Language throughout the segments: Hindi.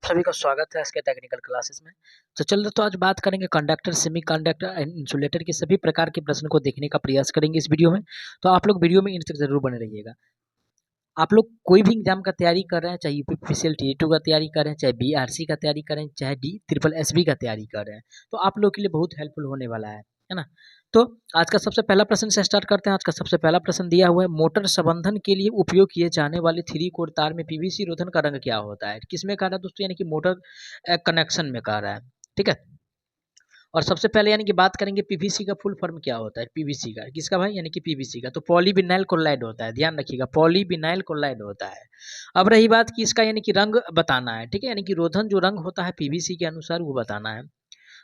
सभी का स्वागत है इसके टेक्निकल क्लासेस में। तो आज बात करेंगे conductor, semi conductor and insulator के सभी प्रकार के प्रश्न को देखने का प्रयास करेंगे इस वीडियो में। तो आप लोग वीडियो में इन तक जरूर बने रहिएगा। आप लोग कोई भी एग्जाम का तैयारी कर रहे हैं, चाहे यूपीपीसीएल टी2 का तैयारी करें, चाहे बीआरसी का तैयारी करें, चाहे DSSB का तैयारी कर रहे हैं, तो आप लोग के लिए बहुत हेल्पफुल होने वाला है ना। तो आज का सबसे पहला प्रश्न से स्टार्ट करते हैं। आज का सबसे पहला प्रश्न दिया हुआ है, मोटर संबंधन के लिए उपयोग किए जाने वाले 3 कोर तार में पीवीसी रोधन का रंग क्या होता है? किसमें कह रहा है दोस्तों? यानी कि मोटर कनेक्शन में कह रहा है, ठीक है। और सबसे पहले यानी कि बात करेंगे पीवीसी का फुल फॉर्म क्या होता है। पीवीसी का किसका भाई? यानी कि पीवीसी का तो पॉलीविनाइल क्लोराइड होता है, ध्यान रखिएगा, पॉलीविनाइल क्लोराइड होता है। अब रही बात कि इसका यानी कि रंग बताना है, ठीक है, यानी कि रोधन जो रंग होता है पीवीसी के अनुसार वो बताना है।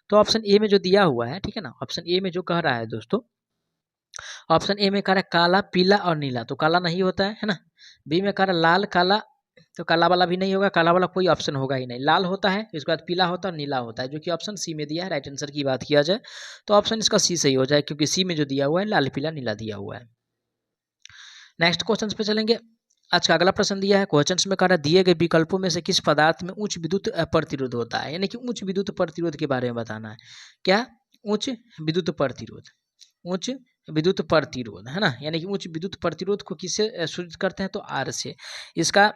तो ऑप्शन ए में जो दिया हुआ है, ठीक है ना, ऑप्शन ए में जो कह रहा है दोस्तों, ऑप्शन ए में कह रहा है काला, पीला और नीला, तो काला नहीं होता है ना। बी में कह रहा है लाल, काला, तो काला वाला भी नहीं होगा, काला वाला कोई ऑप्शन होगा ही नहीं। लाल होता है, इसके बाद पीला होता है और नीला होता है, जो कि ऑप्शन सी में दिया है। राइट आंसर की बात किया जाए तो ऑप्शन इसका सी सही हो जाए, क्योंकि सी में जो दिया हुआ है लाल, पीला, नीला दिया हुआ है। नेक्स्ट क्वेश्चन पे चलेंगे। आज का अगला प्रश्न दिया है, क्वेश्चन में कह रहा है दिए गए विकल्पों में से किस पदार्थ में उच्च विद्युत प्रतिरोध होता है? यानी कि उच्च विद्युत प्रतिरोध के बारे में बताना है। क्या? उच्च विद्युत प्रतिरोध, उच्च विद्युत प्रतिरोध, है ना। यानी कि उच्च विद्युत प्रतिरोध को किससे सूचित करते हैं? तो आर से। इसका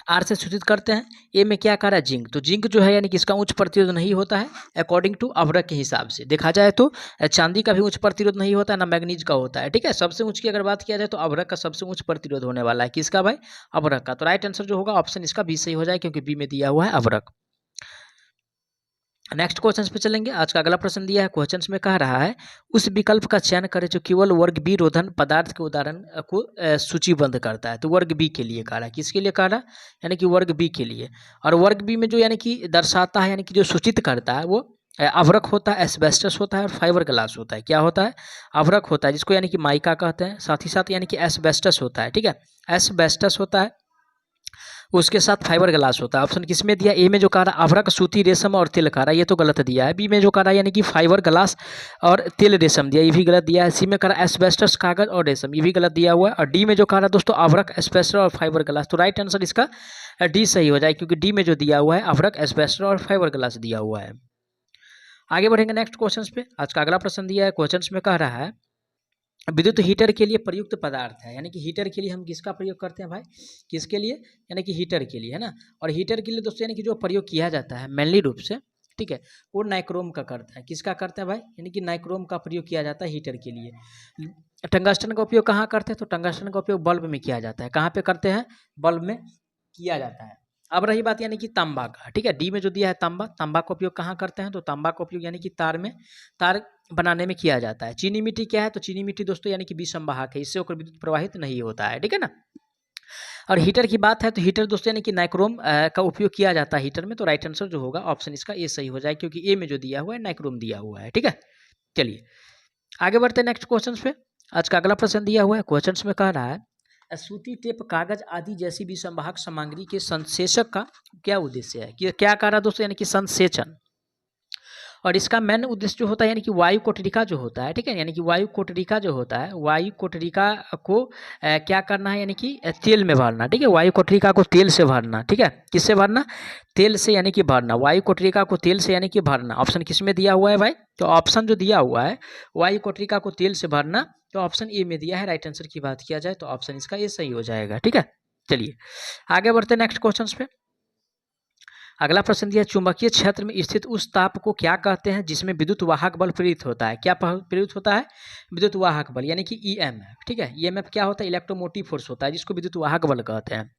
आर से सूचित करते हैं। ए में क्या कह रहा है? जिंक। तो जिंक जो है यानी कि इसका उच्च प्रतिरोध नहीं होता है अकॉर्डिंग टू अवरक के हिसाब से देखा जाए तो। चांदी का भी उच्च प्रतिरोध नहीं होता है, ना मैग्नीज का होता है, ठीक है। सबसे उच्च की अगर बात किया जाए तो अवरक का सबसे उच्च प्रतिरोध होने वाला है। किसका भाई? अवरक का। तो राइट आंसर जो होगा ऑप्शन इसका बी सही हो जाए, क्योंकि बी में दिया हुआ है अवरक। नेक्स्ट क्वेश्चन पे चलेंगे। आज का अगला प्रश्न दिया है, क्वेश्चन में कह रहा है उस विकल्प का चयन करें जो केवल वर्ग बी रोधन पदार्थ के उदाहरण को सूचीबद्ध करता है। तो वर्ग बी के लिए कह रहा है, किसके लिए कह रहा है? यानी कि वर्ग बी के लिए। और वर्ग बी में जो यानी कि दर्शाता है, यानी कि जो सूचित करता है, वो अवरक होता है, एस्बेस्टस होता है और फाइबर ग्लास होता है। क्या होता है? अवरक होता है, जिसको यानी कि माइका कहते हैं। साथ ही साथ यानी कि एस्बेस्टस होता है, ठीक है, एस्बेस्टस होता है, उसके साथ फाइबर ग्लास होता है। ऑप्शन किसमें दिया? ए में जो कह रहा है अभ्रक, सूती, रेशम और तेल कह रहा है, ये तो गलत दिया है। बी में जो कह रहा है यानी कि फाइबर ग्लास और तेल रेशम दिया, ये भी गलत दिया है। सी में कह रहा है एस्बेस्टस, कागज और रेशम, ये भी गलत दिया हुआ है। और डी में जो कह रहा है दोस्तों अभ्रक, एस्बेस्टस और फाइबर ग्लास, तो राइट आंसर इसका डी सही हो जाए, क्योंकि डी में जो दिया हुआ है अभ्रक, एस्बेस्टस और फाइबर ग्लास दिया हुआ है। आगे बढ़ेंगे नेक्स्ट क्वेश्चन पे। आज का अगला प्रश्न दिया है, क्वेश्चन में कह रहा है विद्युत हीटर के लिए प्रयुक्त पदार्थ है। यानी कि हीटर के लिए हम किसका प्रयोग करते हैं भाई? किसके लिए? यानी कि हीटर के लिए, है ना। और हीटर के लिए दोस्तों यानी कि जो प्रयोग किया जाता है मेनली रूप से, ठीक है, वो नाइक्रोम का करता है। किसका करता है भाई? यानी कि नाइक्रोम का प्रयोग किया जाता है हीटर के लिए। टंगस्टन का उपयोग कहाँ करते हैं? तो टंगस्टन का उपयोग बल्ब में किया जाता है। कहाँ पे करते हैं? बल्ब में किया जाता है। अब रही बात यानी कि तांबा का, ठीक है, डी में जो दिया है तांबा, तांबा का उपयोग कहाँ करते हैं? तो तांबा का उपयोग यानी कि तार में, तार बनाने में किया जाता है। चीनी मिट्टी क्या है? तो चीनी मिट्टी दोस्तों यानी कि विसंवाहक है, इससे होकर विद्युत प्रवाहित नहीं होता है, ठीक है ना। और हीटर की बात है तो हीटर दोस्तों यानी कि नाइक्रोम का उपयोग किया जाता है हीटर में। तो राइट आंसर जो होगा ऑप्शन इसका ए सही हो जाए, क्योंकि ए में जो दिया हुआ है नाइक्रोम दिया हुआ है, ठीक है। चलिए आगे बढ़ते हैं नेक्स्ट क्वेश्चन पे। आज का अगला प्रश्न दिया हुआ है, क्वेश्चन में कह रहा है सूती, टेप, कागज आदि जैसी विसंवाहक सामग्री के संश्लेषक का क्या उद्देश्य है? कि क्या कह रहा है दोस्तों? यानी कि संसेचन। और इसका मेन उद्देश्य जो होता है यानी कि वायु कोटरिका जो होता है, ठीक है, यानी कि वायु कोटरिका जो होता है, वायु कोटरिका को क्या करना है? यानी कि तेल में भरना, ठीक है, वायु कोटरिका को तेल से भरना, ठीक है। किससे भरना? तेल से, यानी कि भरना, वायु कोटरिका को तेल से यानी कि भरना। ऑप्शन किस में दिया हुआ है भाई? तो ऑप्शन जो दिया हुआ है वायु कोटरिका को तेल से भरना, तो ऑप्शन ए में दिया है। राइट आंसर की बात किया जाए तो ऑप्शन इसका ए सही हो जाएगा, ठीक है। चलिए आगे बढ़ते हैं नेक्स्ट क्वेश्चन पे। अगला प्रश्न दिया, चुंबकीय क्षेत्र में स्थित उस ताप को क्या कहते हैं जिसमें विद्युत वाहक बल प्रेरित होता है? क्या प्रेरित होता है? विद्युत वाहक बल, यानी कि ईएमएफ, ठीक है। ईएमएफ क्या होता है? इलेक्ट्रोमोटिव फोर्स होता है, जिसको विद्युत वाहक बल कहते हैं।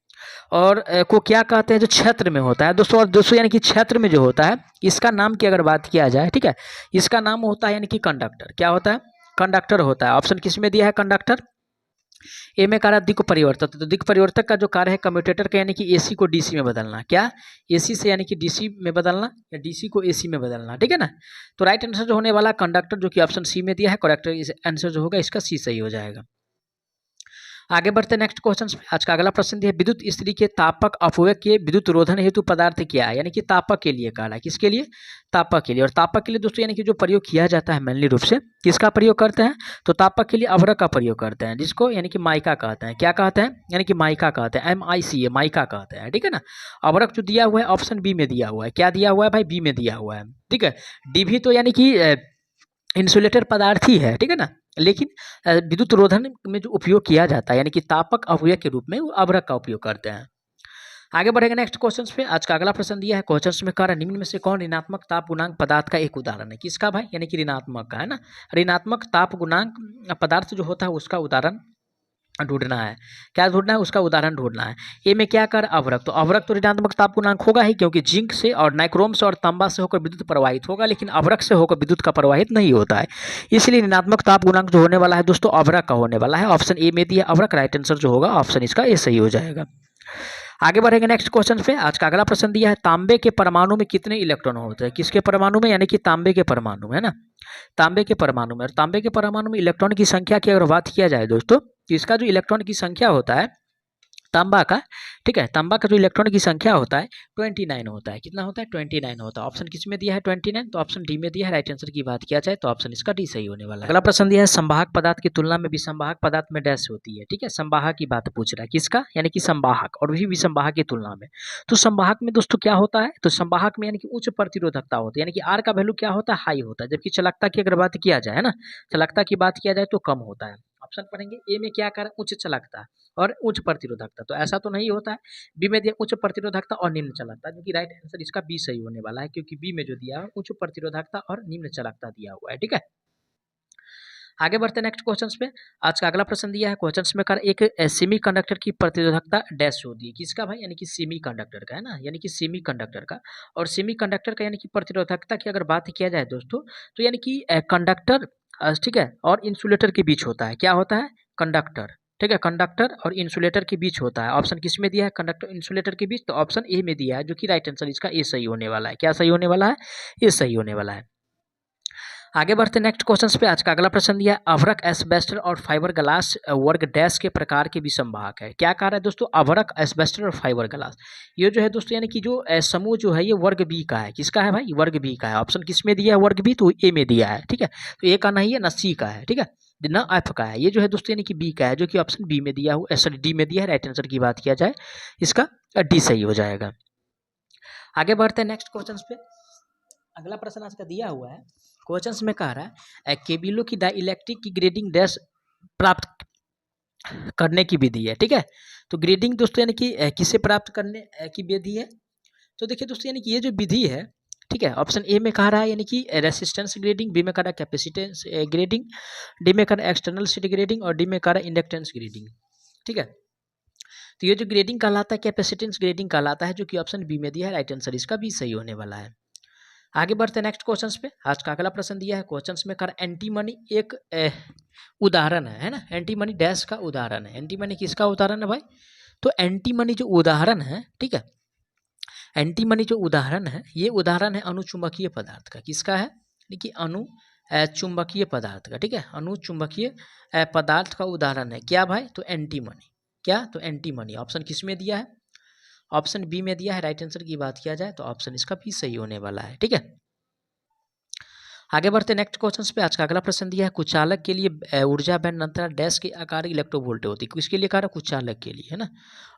और को क्या कहते हैं? जो क्षेत्र में होता है दोस्तों। और दोस्तों यानी कि क्षेत्र में जो होता है, इसका नाम की अगर बात किया जाए, ठीक है, इसका नाम होता है यानी कि कंडक्टर। क्या होता है? कंडक्टर होता है। ऑप्शन किस में दिया है? कंडक्टर। ए में कार्य दिक् परिवर्तक, तो दिक् परिवर्तक का जो कार्य है कम्यूटेटर का, यानी कि एसी को डीसी में बदलना। क्या? एसी से यानी कि डीसी में बदलना, या डीसी को एसी में बदलना, ठीक है ना। तो राइट आंसर जो होने वाला कंडक्टर, जो कि ऑप्शन सी में दिया है, करेक्ट आंसर जो होगा इसका सी सही हो जाएगा। आगे बढ़ते नेक्स्ट क्वेश्चन पे। आज का अगला प्रश्न दिया है, विद्युत स्त्री के तापक अपव्यय के विद्युत रोधन हेतु पदार्थ क्या है? यानी कि तापक के लिए कहा है। किसके लिए? तापक के लिए। और तापक के लिए दोस्तों यानी कि जो प्रयोग किया जाता है मेनली रूप से किसका प्रयोग करते हैं? तो तापक के लिए अभ्रक का प्रयोग करते हैं, जिसको यानी कि माइका कहते हैं। क्या कहते हैं? यानी कि माइका कहते हैं, MICA, माइका कहते हैं, ठीक है ना। अभ्रक जो दिया हुआ है ऑप्शन बी में दिया हुआ है। क्या दिया हुआ है भाई? बी में दिया हुआ है, ठीक है। डीवी तो यानी कि इंसुलेटर पदार्थ ही है, ठीक है ना। लेकिन विद्युत रोधन में जो उपयोग किया जाता है यानी कि तापक अपव्यय के रूप में वो अभ्रक का उपयोग करते हैं। आगे बढ़ेंगे नेक्स्ट क्वेश्चन पे। आज का अगला प्रश्न दिया है क्वेश्चन में, कह रहा है निम्न में से कौन ऋणात्मक ताप गुणांक पदार्थ का एक उदाहरण है? किसका भाई? यानी कि ऋणात्मक का, है ना। ऋणात्मक ताप गुणांक पदार्थ जो होता है उसका उदाहरण ढूंढना है। क्या ढूंढना है? उसका उदाहरण ढूंढना है। ए में क्या कर? अभ्रक। तो अभ्रक तो ऋणात्मक ताप गुणांक होगा ही, क्योंकि जिंक से और नाइक्रोम से और तांबा से होकर विद्युत प्रवाहित होगा, लेकिन अभ्रक से होकर विद्युत का प्रवाहित नहीं होता है। इसलिए ऋणात्मक ताप गुणांक जो होने वाला है दोस्तों अभ्रक का होने वाला है। ऑप्शन ए में दिया अभ्रक, राइट आंसर जो होगा ऑप्शन इसका ए सही हो जाएगा। आगे बढ़ेंगे नेक्स्ट क्वेश्चन पे। आज का अगला प्रश्न दिया है, तांबे के परमाणु में कितने इलेक्ट्रॉन होते हैं? किसके परमाणु में? यानी कि तांबे के परमाणु में, है ना। तांबे के परमाणु में। और तांबे के परमाणु में इलेक्ट्रॉन की संख्या की अगर बात किया जाए दोस्तों, तो इसका जो इलेक्ट्रॉन की संख्या होता है तांबा का, ठीक है, तांबा का जो इलेक्ट्रॉन की संख्या होता है 29 होता है। कितना होता है? 29 होता है। ऑप्शन किस में दिया है? 29। तो ऑप्शन डी में दिया है। राइट आंसर की बात किया जाए तो ऑप्शन इसका डी सही होने वाला है। अगला प्रश्न दिया है, संवाहक पदार्थ की तुलना में विसंवाहक पदार्थ में डैश होती है, ठीक है। संवाहक की बात पूछ रहा है, किसका? यानी कि संवाहक, और भी विसंवाहक की तुलना में। तो संवाहक में दोस्तों क्या होता है? तो संवाहक में यानी कि उच्च प्रतिरोधकता होती है, यानी कि आर का वैल्यू क्या होता है? हाई होता है। जबकि चालकता की अगर बात किया जाए, है ना, चालकता की बात किया जाए तो कम होता है। ऑप्शन पढ़ेंगे, ए में क्या कर? उच्च चालकता और उच्च प्रतिरोधकता। तो ऐसा तो नहीं होता है। बी में दिया उच्च प्रतिरोधकता और निम्न चालकता, जो कि राइट आंसर इसका बी सही होने वाला है, क्योंकि बी में जो दिया है उच्च प्रतिरोधकता और निम्न चालकता दिया हुआ है, ठीक है। आगे बढ़ते हैं नेक्स्ट क्वेश्चन पे। आज का अगला प्रश्न दिया है क्वेश्चन में, कर एक सेमी कंडक्टर की प्रतिरोधकता डैश होती है। किसका भाई? यानी कि सेमी कंडक्टर का, है ना, यानी कि सेमी कंडक्टर का। और सेमी कंडक्टर का यानी कि प्रतिरोधकता की अगर बात किया जाए दोस्तों, तो यानी कि कंडक्टर, ठीक है, और इंसुलेटर के बीच होता है। क्या होता है? कंडक्टर, ठीक है, कंडक्टर और इंसुलेटर के बीच होता है। ऑप्शन किस में दिया है? कंडक्टर इंसुलेटर के बीच। तो ऑप्शन ए में दिया है, जो कि राइट आंसर इसका ए सही होने वाला है। क्या सही होने वाला है? ए सही होने वाला है। आगे बढ़ते नेक्स्ट क्वेश्चन पे। आज का अगला प्रश्न दिया है, अभ्रक, एस्बेस्टर और फाइबर ग्लास वर्ग डैश के प्रकार के विसंवाहक है। क्या कह रहा है दोस्तों? अभ्रक, एस्बेस्टर और फाइबर ग्लास, ये जो है दोस्तों यानी कि जो समूह जो है ये वर्ग बी का है। किसका है भाई? वर्ग बी का है। ऑप्शन किस में दिया है? वर्ग बी, तो ए में दिया है, ठीक है। तो ए का नहीं है ना सी का है, ठीक है, न एफ का है। ये जो है दोस्तों यानी कि बी का है, जो कि ऑप्शन बी में दिया हुआ, सॉरी डी में दिया है। राइट आंसर की बात किया जाए इसका डी सही हो जाएगा। आगे बढ़ते हैं नेक्स्ट क्वेश्चन पे। अगला प्रश्न आज का दिया हुआ है क्वेश्चन में, कह रहा है केबिलो की डाइलेक्ट्रिक की ग्रेडिंग डैश प्राप्त करने की विधि है, ठीक है। तो ग्रेडिंग दोस्तों यानी कि किसे प्राप्त करने की विधि है? तो देखिए दोस्तों यानी कि ये जो विधि है, ठीक है, ऑप्शन ए में कह रहा है यानी कि रेसिस्टेंस ग्रेडिंग, बी में कह रहा है कैपेसिटेंस ग्रेडिंग, डी में कह रहा है एक्सटर्नल सीट ग्रेडिंग, और डी में कह रहा है इंडक्टेंस ग्रेडिंग, ठीक है। तो ये जो ग्रेडिंग कहलाता है कैपेसिटेंस ग्रेडिंग कहलाता है, जो कि ऑप्शन बी में दिया है। राइट आंसर इसका भी सही होने वाला है। आगे बढ़ते हैं नेक्स्ट क्वेश्चंस पे। आज का अगला प्रश्न दिया है क्वेश्चंस में, कर एंटी मनी एक उदाहरण है ना। एंटी मनी डैश का उदाहरण है। एंटी मनी किसका उदाहरण है भाई? तो एंटी मनी जो उदाहरण है, ठीक है, एंटी मनी जो उदाहरण है ये उदाहरण है अनुचुंबकीय पदार्थ का। किसका है? देखिए अनु चुंबकीय पदार्थ का, ठीक है, अनुचुंबकीय पदार्थ का उदाहरण है। क्या भाई? तो एंटी मनी। क्या? तो एंटी मनी। ऑप्शन किस में दिया है? ऑप्शन बी में दिया है। राइट आंसर की बात किया जाए तो ऑप्शन इसका भी सही होने वाला है, ठीक है। आगे बढ़ते नेक्स्ट क्वेश्चन पे। आज का अगला प्रश्न दिया है, कुचालक के लिए ऊर्जा बैंड अंतराल डैश के आकार की इलेक्ट्रोवोल्ट होती है। किसके लिए कहा? कुचालक के लिए, है ना।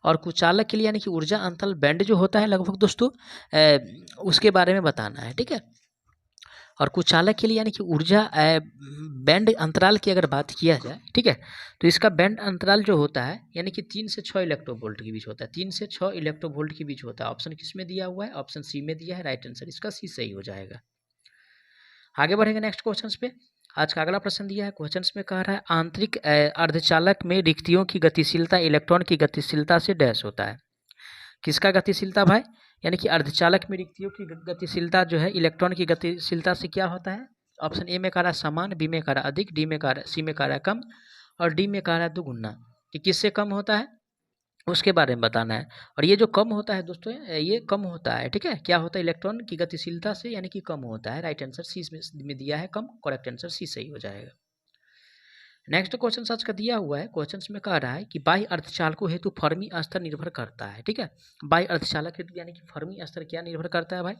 और कुचालक के लिए यानी कि ऊर्जा अंतराल बैंड जो होता है लगभग दोस्तों उसके बारे में बताना है, ठीक है। और कुचालक के लिए यानी कि ऊर्जा बैंड अंतराल की अगर बात किया जाए, ठीक है, तो इसका बैंड अंतराल जो होता है यानी कि 3 से 6 इलेक्ट्रोवोल्ट के बीच होता है। 3 से 6 इलेक्ट्रोवोल्ट के बीच होता है। ऑप्शन किस में दिया हुआ है? ऑप्शन सी में दिया है। राइट आंसर इसका सी सही हो जाएगा। आगे बढ़ेंगे नेक्स्ट क्वेश्चन पे। आज का अगला प्रश्न दिया है क्वेश्चन में, कह रहा है आंतरिक अर्धचालक में रिक्तियों की गतिशीलता इलेक्ट्रॉन की गतिशीलता से डैश होता है। किसका गतिशीलता भाई? यानी कि अर्धचालक में रिक्तियों की गतिशीलता जो है इलेक्ट्रॉन की गतिशीलता से क्या होता है? ऑप्शन ए में कह रहा है समान, बी में कह रहा है अधिक, डी में कह रहा है, सी में कह रहा है कम, और डी में कह रहा है दुगुना। कि किससे कम होता है उसके बारे में बताना है। और ये जो कम होता है दोस्तों ये कम होता है, ठीक है, क्या होता है? इलेक्ट्रॉन की गतिशीलता से यानी कि कम होता है। राइट आंसर सी में दिया है कम, करेक्ट आंसर सी सही हो जाएगा। नेक्स्ट क्वेश्चन आज का दिया हुआ है, क्वेश्चन में कह रहा है कि बाह्य अर्धचालकों हेतु फर्मी स्तर निर्भर करता है। ठीक है, बाह्य अर्धचालक हेतु यानी कि फर्मी स्तर क्या निर्भर करता है भाई?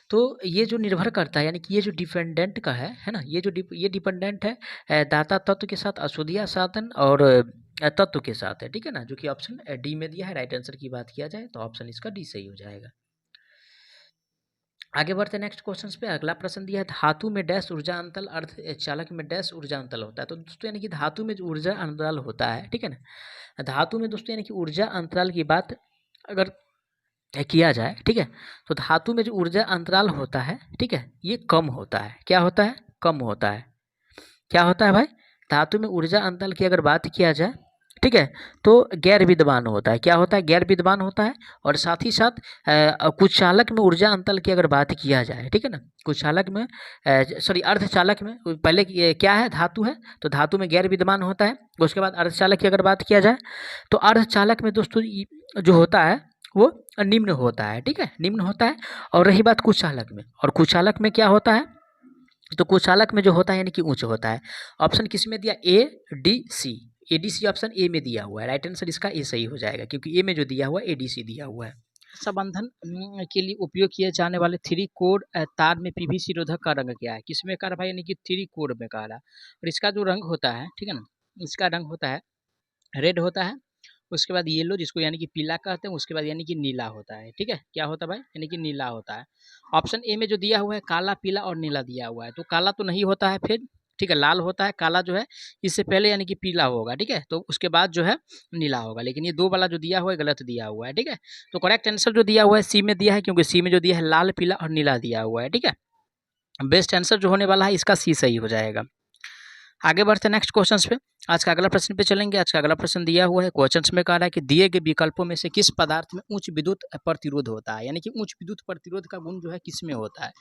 तो ये जो निर्भर करता है यानी कि ये जो डिपेंडेंट का है ना, ये डिपेंडेंट है दाता तत्व के साथ अशोधिया साधन और तत्व के साथ है। ठीक है ना, जो कि ऑप्शन डी में दिया है। राइट आंसर की बात किया जाए तो ऑप्शन इसका डी सही हो जाएगा। आगे बढ़ते हैं नेक्स्ट क्वेश्चन पे। अगला प्रश्न दिया है, धातु में डैश ऊर्जा अंतल, अर्ध चालक में डैश ऊर्जा अंतल होता है। तो दोस्तों यानी कि धातु में जो ऊर्जा अंतराल होता है, ठीक है ना, धातु में दोस्तों यानी कि ऊर्जा अंतराल की बात अगर किया जाए, ठीक है, तो धातु में जो ऊर्जा अंतराल होता है, ठीक है, ये कम होता है। क्या होता है? कम होता है। क्या होता है भाई? धातु में ऊर्जा अंतराल की अगर बात किया जाए, ठीक है, तो गैर विद्यमान होता है। क्या होता है? गैर विद्यमान होता है। और साथ ही साथ कुचालक में ऊर्जा अंतराल की अगर बात किया जाए, ठीक है ना, कुचालक में सॉरी अर्धचालक में पहले क्या है? धातु है, तो धातु में गैर विद्यमान होता है। उसके बाद अर्धचालक की अगर बात किया जाए तो अर्धचालक में दोस्तों जो होता है वो निम्न होता है। ठीक है, निम्न होता है। और रही बात कुचालक में, और कुचालक में क्या होता है? तो कुचालक में जो होता है यानी कि उच्च होता है। ऑप्शन किस में दिया? A D C. A D C option A में दिया हुआ है। राइट आंसर इसका ए सही हो जाएगा, क्योंकि ए में जो दिया हुआ है ए डी सी दिया हुआ है। संबंधन के लिए उपयोग किए जाने वाले थ्री कोर तार में पीवीसी रोधक का रंग क्या है? किसमें कहा भाई? यानी कि थ्री कोर में कहा रहा। और इसका जो रंग होता है, ठीक है ना, इसका रंग होता है रेड होता है। उसके बाद येलो, जिसको यानी कि पीला कहते हैं। उसके बाद यानी कि नीला होता है। ठीक है, क्या होता है भाई? यानी कि नीला होता है। ऑप्शन ए में जो दिया हुआ है काला, पीला और नीला दिया हुआ है, तो काला तो नहीं होता है फिर, ठीक है, लाल होता है। काला जो है इससे पहले यानी कि पीला होगा, ठीक है, तो उसके बाद जो है नीला होगा। लेकिन ये दो वाला जो दिया हुआ है गलत दिया हुआ है। ठीक है, तो करेक्ट आंसर जो दिया हुआ है सी में दिया है, क्योंकि सी में जो दिया है लाल, पीला और नीला दिया हुआ है। ठीक है, बेस्ट आंसर जो होने वाला है इसका सी सही हो जाएगा। आगे बढ़ते हैं नेक्स्ट क्वेश्चन पे। आज का अगला प्रश्न पे चलेंगे। आज का अगला प्रश्न दिया हुआ है, क्वेश्चन में कह रहा है कि दिए गए विकल्पों में से किस पदार्थ में उच्च विद्युत प्रतिरोध होता है? यानी कि उच्च विद्युत प्रतिरोध का गुण जो है किस में होता है?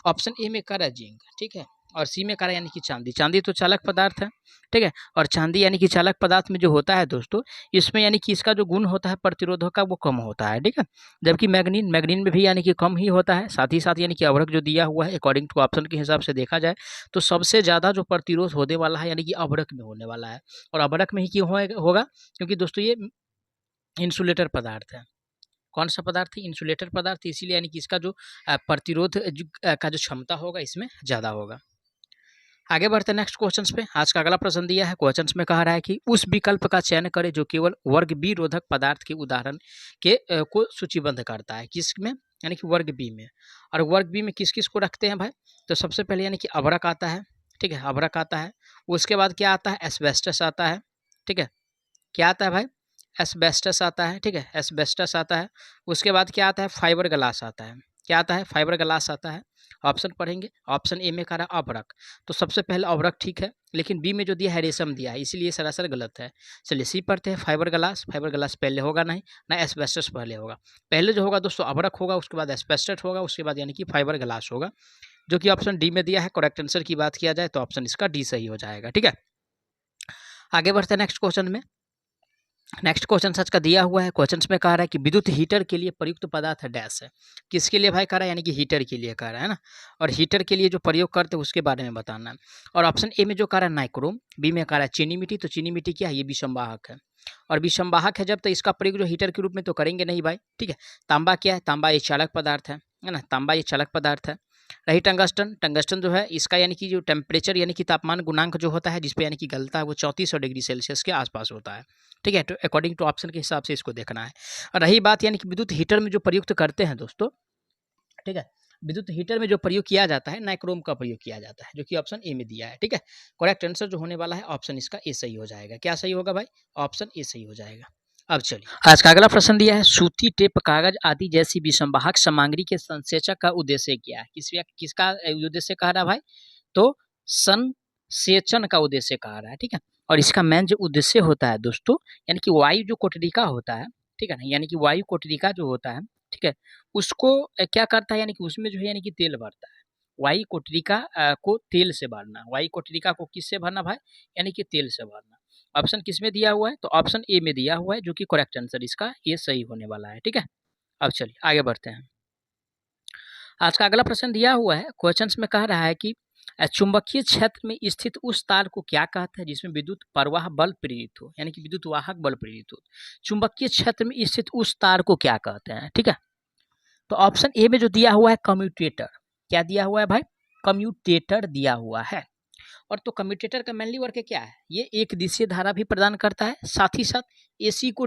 ऑप्शन ए में कह रहा है जिंक, ठीक है, और सी में कह रहा है यानी कि चांदी। चांदी तो चालक पदार्थ है, ठीक है, और चांदी यानी कि चालक पदार्थ में जो होता है दोस्तों, इसमें यानी कि इसका जो गुण होता है प्रतिरोधक का वो कम होता है। ठीक है, जबकि मैग्नीन, मैग्नीन में भी यानी कि कम ही होता है। साथ ही साथ यानी कि अभ्रक जो दिया हुआ है अकॉर्डिंग टू ऑप्शन के हिसाब से देखा जाए तो सबसे ज़्यादा जो प्रतिरोध होने वाला है यानी कि अभ्रक में होने वाला है। और अभ्रक में ही क्यों होगा? क्योंकि दोस्तों ये इंसुलेटर पदार्थ है। कौन सा पदार्थ है? इंसुलेटर पदार्थ, इसीलिए यानी कि इसका जो प्रतिरोध का जो क्षमता होगा इसमें ज़्यादा होगा। आगे बढ़ते हैं नेक्स्ट क्वेश्चन पे। आज का अगला प्रश्न दिया है, क्वेश्चन में कहा रहा है कि उस विकल्प का चयन करें जो केवल वर्ग बी रोधक पदार्थ के उदाहरण के को सूचीबद्ध करता है। किस में? यानी कि वर्ग बी में। और वर्ग बी में किस किस को रखते हैं भाई? तो सबसे पहले यानी कि अभ्रक आता है, ठीक है, अभ्रक आता है। उसके बाद क्या आता है? एस्बेस्टस आता है, ठीक है, क्या आता है भाई? एस्बेस्टस आता है, ठीक है, एस्बेस्टस आता है। उसके बाद क्या आता है? फाइबर ग्लास आता है। क्या आता है? फाइबर ग्लास आता है। ऑप्शन पढ़ेंगे, ऑप्शन ए में कह रहा है अभ्रक, तो सबसे पहले अभ्रक ठीक है, लेकिन बी में जो दिया है रेशम दिया है, इसीलिए सरासर गलत है। चलिए सी पढ़ते हैं, फाइबर ग्लास। फाइबर ग्लास पहले होगा नहीं ना, एस्बेस्टस पहले होगा। पहले जो होगा दोस्तों अभ्रक होगा, उसके बाद एस्बेस्टस होगा, उसके बाद यानी कि फाइबर ग्लास होगा, जो कि ऑप्शन डी में दिया है। करेक्ट आंसर की बात किया जाए तो ऑप्शन इसका डी सही हो जाएगा। ठीक है, आगे बढ़ते हैं नेक्स्ट क्वेश्चन में। नेक्स्ट क्वेश्चन सच का दिया हुआ है, क्वेश्चन में कह रहा है कि विद्युत हीटर के लिए प्रयुक्त पदार्थ डैश है। किसके लिए भाई कह रहा है? यानी कि हीटर के लिए कह रहा है ना, और हीटर के लिए जो प्रयोग करते हैं उसके बारे में बताना है। और ऑप्शन ए में जो कह रहा है नाइक्रोम, बी में कह रहा है चीनी मिट्टी। तो चीनी मिट्टी क्या है? ये विषमवाहक है, और विषमवाहक है जब, तो इसका प्रयोग जो हीटर के रूप में तो करेंगे नहीं भाई। ठीक है, तांबा क्या है? तांबा ये चालक पदार्थ है ना, तांबा ये चालक पदार्थ है। रही टंगस्टन, टंगस्टन जो है इसका यानी कि जो टेम्परेचर यानी कि तापमान गुणांक जो होता है जिसपे यानी कि गलता है वो 3400 डिग्री सेल्सियस के आसपास होता है। ठीक है, तो अकॉर्डिंग टू ऑप्शन के हिसाब से इसको देखना है। और रही बात यानी कि विद्युत हीटर में जो प्रयुक्त करते हैं दोस्तों, ठीक है, विद्युत हीटर में जो प्रयोग किया जाता है नाइक्रोम का प्रयोग किया जाता है, जो कि ऑप्शन ए में दिया है। ठीक है, करेक्ट आंसर जो होने वाला है ऑप्शन इसका ए सही हो जाएगा। क्या सही होगा भाई? ऑप्शन ए सही हो जाएगा। अब चलिए आज का अगला प्रश्न दिया है, सूती, टेप, कागज आदि जैसी विषमवाहक सामग्री के संसेचक का उद्देश्य क्या है? किसका उद्देश्य कह रहा है भाई? तो संसेचन का उद्देश्य कह रहा है। ठीक है, और इसका मेन जो उद्देश्य होता है दोस्तों, यानी कि वायु जो कोटरिका होता है, ठीक है ना, यानी कि वायु कोटरिका जो होता है, ठीक है, उसको क्या करता है? यानी कि उसमें जो है यानी कि तेल भरता है। वायु कोटरिका को तेल से भरना, वायु कोटरिका को किससे भरना भाई? यानी कि तेल से भरना। ऑप्शन किस में दिया हुआ है? तो ऑप्शन ए में दिया हुआ है, जो कि करेक्ट आंसर इसका ये सही होने वाला है। ठीक है, अब चलिए आगे बढ़ते हैं। आज का अगला प्रश्न दिया हुआ है, क्वेश्चंस में कह रहा है कि चुंबकीय क्षेत्र में स्थित उस तार को क्या कहते हैं जिसमें विद्युत प्रवाह बल प्रेरित हो, यानी कि विद्युत वाहक बल प्रेरित हो। चुंबकीय क्षेत्र में स्थित उस तार को क्या कहते हैं, ठीक है। तो ऑप्शन ए में जो दिया हुआ है कम्यूटेटर, क्या दिया हुआ है भाई, कम्यूटेटर दिया हुआ है। और तो कम्यूटेटर का मेनली वर्क क्या है, ये एक दिशीय धारा भी प्रदान करता है, साथ ही साथ एसी को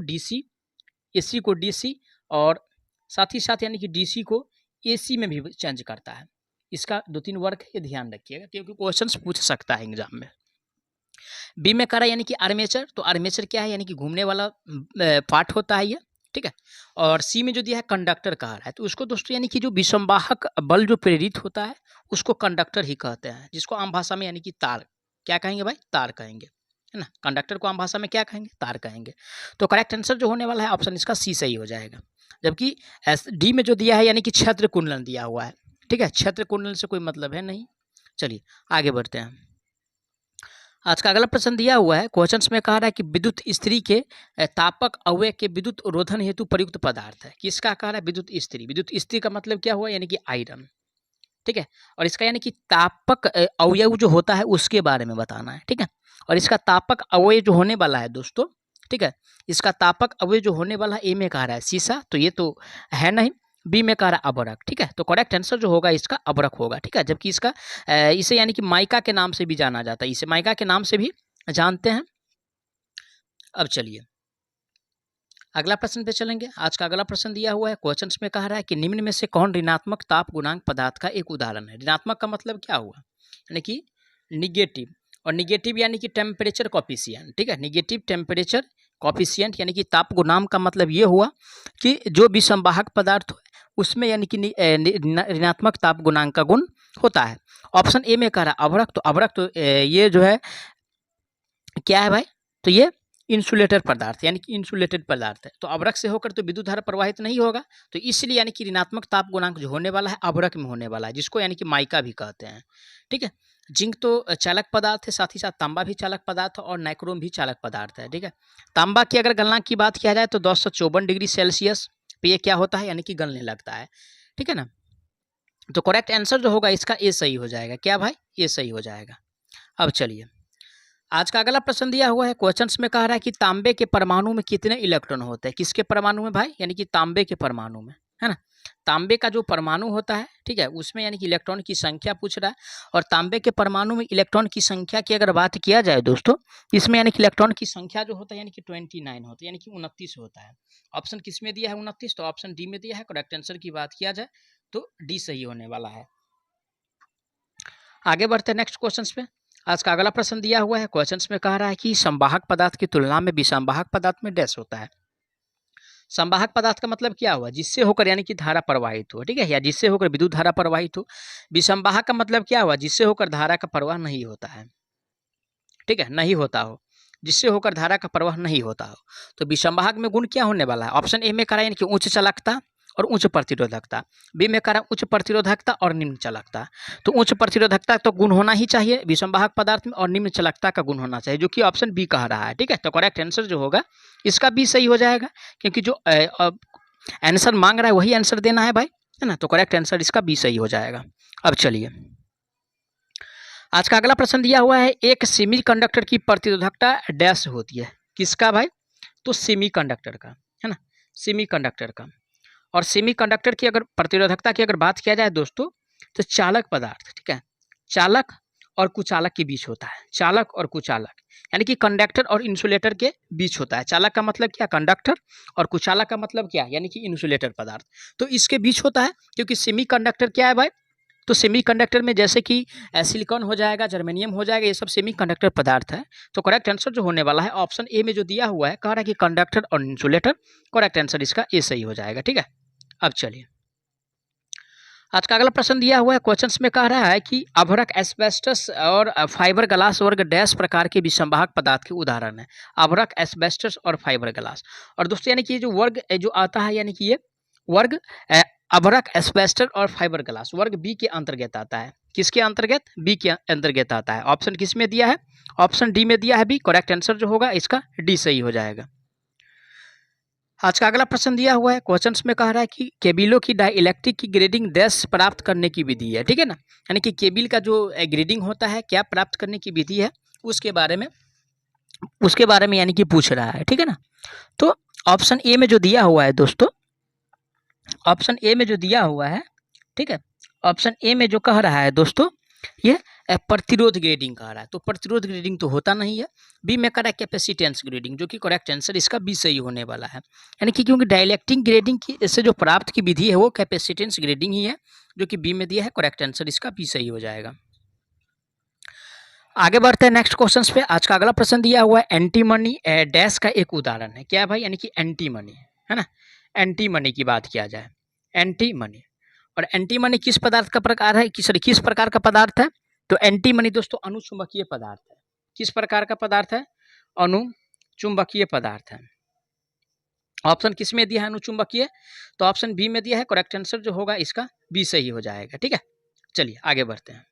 डीसी और साथ ही साथ यानी कि डीसी को एसी में भी चेंज करता है। इसका 2-3 वर्क है, ये ध्यान रखिएगा क्योंकि क्वेश्चंस पूछ सकता है एग्जाम में। बी में करा यानी कि आर्मेचर, तो आर्मेचर क्या है, यानी कि घूमने वाला पार्ट होता है ये, ठीक है। और सी में जो दिया है कंडक्टर कहा रहा है, तो उसको दोस्तों यानी कि जो विसंवाहक बल जो प्रेरित होता है उसको कंडक्टर ही कहते हैं, जिसको आम भाषा में यानी कि तार क्या कहेंगे भाई, तार कहेंगे, है ना। कंडक्टर को आम भाषा में क्या कहेंगे, तार कहेंगे। तो करेक्ट आंसर जो होने वाला है ऑप्शन इसका सी सही हो जाएगा। जबकि डी में जो दिया है यानी कि क्षेत्र कुंडलन दिया हुआ है, ठीक है, क्षेत्र कुंडलन से कोई मतलब है नहीं। चलिए आगे बढ़ते हैं। आज का अगला प्रश्न दिया हुआ है, क्वेश्चंस में कहा रहा है कि विद्युत स्त्री के तापक अवयव के विद्युत रोधन हेतु प्रयुक्त पदार्थ है। किसका कहा रहा है, विद्युत स्त्री। विद्युत स्त्री का मतलब क्या हुआ, यानी कि आयरन, ठीक है। और इसका यानी कि तापक अवयव जो होता है उसके बारे में बताना है, ठीक है। और इसका तापक अवयव जो होने वाला है दोस्तों, ठीक है, इसका तापक अवयव जो होने वाला है, ए में कहा रहा है शीशा, तो ये तो है नहीं। बी में कहा रहा है अबरक, ठीक है। तो करेक्ट आंसर जो होगा इसका अबरक होगा, ठीक है। जबकि इसका इसे यानी कि माइका के नाम से भी जाना जाता है, इसे माइका के नाम से भी जानते हैं। अब चलिए अगला प्रश्न पे चलेंगे। आज का अगला प्रश्न दिया हुआ है, क्वेश्चंस में कहा रहा है कि निम्न में से कौन ऋणात्मक ताप गुणांक पदार्थ का एक उदाहरण है। ऋणात्मक का मतलब क्या हुआ, यानी कि निगेटिव, और निगेटिव यानी कि टेम्परेचर कॉफिशिएंट, ठीक है। निगेटिव टेम्परेचर कॉफिशिएंट यानी कि ताप गुणांक का मतलब ये हुआ कि जो विसंवाहक पदार्थ हो उसमें यानी कि ऋणात्मक ताप गुणांक का गुण होता है। ऑप्शन ए में कह रहा है अभ्रक, तो अभ्रक तो ये जो है क्या है भाई, तो ये इंसुलेटर पदार्थ यानी कि इंसुलेटेड पदार्थ है। तो अभ्रक से होकर तो विद्युत धारा प्रवाहित नहीं होगा, तो इसलिए यानी कि ऋणात्मक ताप गुणांक जो होने वाला है अभ्रक में होने वाला है, जिसको यानी कि माइका भी कहते हैं, ठीक है। जिंक तो चालक पदार्थ है, साथ ही साथ तांबा भी चालक पदार्थ है और नाइक्रोम भी चालक पदार्थ है, ठीक है। तांबा की अगर गलनांक की बात किया जाए तो 254 डिग्री सेल्सियस पे ये क्या होता है, यानी कि गलने लगता है, ठीक है ना। तो करेक्ट आंसर जो होगा इसका ए सही हो जाएगा। क्या भाई, ए सही हो जाएगा। अब चलिए आज का अगला प्रश्न दिया हुआ है, क्वेश्चंस में कह रहा है कि तांबे के परमाणु में कितने इलेक्ट्रॉन होते हैं। किसके परमाणु में भाई, यानी कि तांबे के परमाणु में, है ना। तांबे का जो परमाणु होता है, ठीक है, उसमें यानी कि इलेक्ट्रॉन की संख्या पूछ रहा है। और तांबे के परमाणु में इलेक्ट्रॉन की संख्या की अगर बात किया जाए दोस्तों, इसमें यानी कि इलेक्ट्रॉन की संख्या जो होता है यानी कि 29 होता है, यानी कि 29 होता है। ऑप्शन किस में दिया है 29, तो ऑप्शन डी में दिया है। करेक्ट आंसर की बात किया जाए तो डी सही होने वाला है। आगे बढ़ते हैं नेक्स्ट क्वेश्चन पे। आज का अगला प्रश्न दिया हुआ है, क्वेश्चंस में कह रहा है कि संवाहक पदार्थ की तुलना में विसंवाहक पदार्थ में डैश होता है। संवाहक पदार्थ का मतलब क्या हुआ, जिससे होकर यानी कि धारा प्रवाहित हो, ठीक है, या जिससे होकर विद्युत धारा प्रवाहित हो। विसंवाहक का मतलब क्या हुआ, जिससे होकर धारा का प्रवाह नहीं होता है, ठीक है, नहीं होता हो, जिससे होकर धारा का प्रवाह नहीं होता हो। तो विसंवाहक में गुण क्या होने वाला है, ऑप्शन ए में करा यानी कि उच्च चालकता और उच्च प्रतिरोधकता, बी में करा उच्च प्रतिरोधकता और निम्न चालकता। तो उच्च प्रतिरोधकता तो गुण होना ही चाहिए विसंवाहक पदार्थ में, और निम्न चालकता का गुण होना चाहिए, जो कि ऑप्शन बी कह रहा है, ठीक है। तो करेक्ट आंसर जो होगा इसका बी सही हो जाएगा, क्योंकि जो आंसर मांग रहा है वही आंसर देना है भाई, है ना। तो करेक्ट आंसर इसका बी सही हो जाएगा। अब चलिए आज का अगला प्रश्न दिया हुआ है, एक सेमीकंडक्टर की प्रतिरोधकता डैश होती है। किसका भाई, तो सेमीकंडक्टर का, है ना, सेमीकंडक्टर का। और सेमीकंडक्टर की अगर प्रतिरोधकता की अगर बात किया जाए दोस्तों, तो चालक पदार्थ, ठीक है, चालक और कुचालक के बीच होता है। चालक और कुचालक यानी कि कंडक्टर और इंसुलेटर के बीच होता है। चालक का मतलब क्या, कंडक्टर, और कुचालक का मतलब क्या, यानी कि इंसुलेटर पदार्थ। तो इसके बीच होता है, क्योंकि सेमीकंडक्टर क्या है भाई, तो सेमीकंडक्टर में जैसे कि सिलिकॉन हो जाएगा, जर्मेनियम हो जाएगा, ये सब सेमीकंडक्टर पदार्थ है। तो करेक्ट आंसर जो होने वाला है ऑप्शन ए में जो दिया हुआ है, कह रहा है कि कंडक्टर और इंसुलेटर। करेक्ट आंसर इसका ए सही हो जाएगा, ठीक है। अब चलिए आज का अगला प्रश्न दिया हुआ है, क्वेश्चंस में कह रहा है कि अभ्रक, एस्बेस्टस और फाइबर ग्लास वर्ग डैश प्रकार के विसंवाहक पदार्थ के उदाहरण है। अभ्रक, एस्बेस्टस और फाइबर ग्लास। और दोस्तों यानी कि ये जो वर्ग जो आता है, यानी कि ये वर्ग अभ्रक, एस्बेस्टस और फाइबर ग्लास वर्ग बी के अंतर्गत आता है। किसके अंतर्गत, बी के अंतर्गत आता है। ऑप्शन किस में दिया है, ऑप्शन डी में दिया है बी। करेक्ट आंसर जो होगा इसका डी सही हो जाएगा। आज का अगला प्रश्न दिया हुआ है, क्वेश्चंस में कह रहा है कि केबिलों की डाइलेक्ट्रिक की ग्रेडिंग डैश प्राप्त करने की विधि है, ठीक है ना। यानी कि केबिल का जो ग्रेडिंग होता है क्या प्राप्त करने की विधि है उसके बारे में यानी कि पूछ रहा है, ठीक है ना। तो ऑप्शन ए में जो दिया हुआ है दोस्तों, ऑप्शन ए में जो दिया हुआ है, ठीक है, ऑप्शन ए में जो कह रहा है दोस्तों, ये प्रतिरोध ग्रेडिंग कह रहा है। तो प्रतिरोध ग्रेडिंग तो होता नहीं है। बी में कह रहा है कैपेसिटेंस ग्रेडिंग, जो कि करेक्ट आंसर इसका बी सही होने वाला है। यानी कि क्योंकि डाइलेक्ट्रिक ग्रेडिंग की इससे जो प्राप्त की विधि है वो कैपेसिटेंस ग्रेडिंग ही है, जो कि बी में दिया है। करेक्ट आंसर इसका बी सही हो जाएगा। आगे बढ़ते हैं नेक्स्ट क्वेश्चन पे। आज का अगला प्रश्न दिया हुआ है एंटी मनी डैश का एक उदाहरण है। क्या है भाई? यानी कि एंटी मनी, है ना। एंटी मनी की बात किया जाए, एंटी मनी। और एंटी मनी किस पदार्थ का प्रकार है, किस प्रकार का पदार्थ है? तो एंटी मनी दोस्तों अनुचुंबकीय पदार्थ है। किस प्रकार का पदार्थ है? अनुचुंबकीय पदार्थ है। ऑप्शन किस में दिया है अनुचुंबकीय? तो ऑप्शन बी में दिया है। करेक्ट आंसर जो होगा इसका बी सही हो जाएगा, ठीक है। चलिए आगे बढ़ते हैं।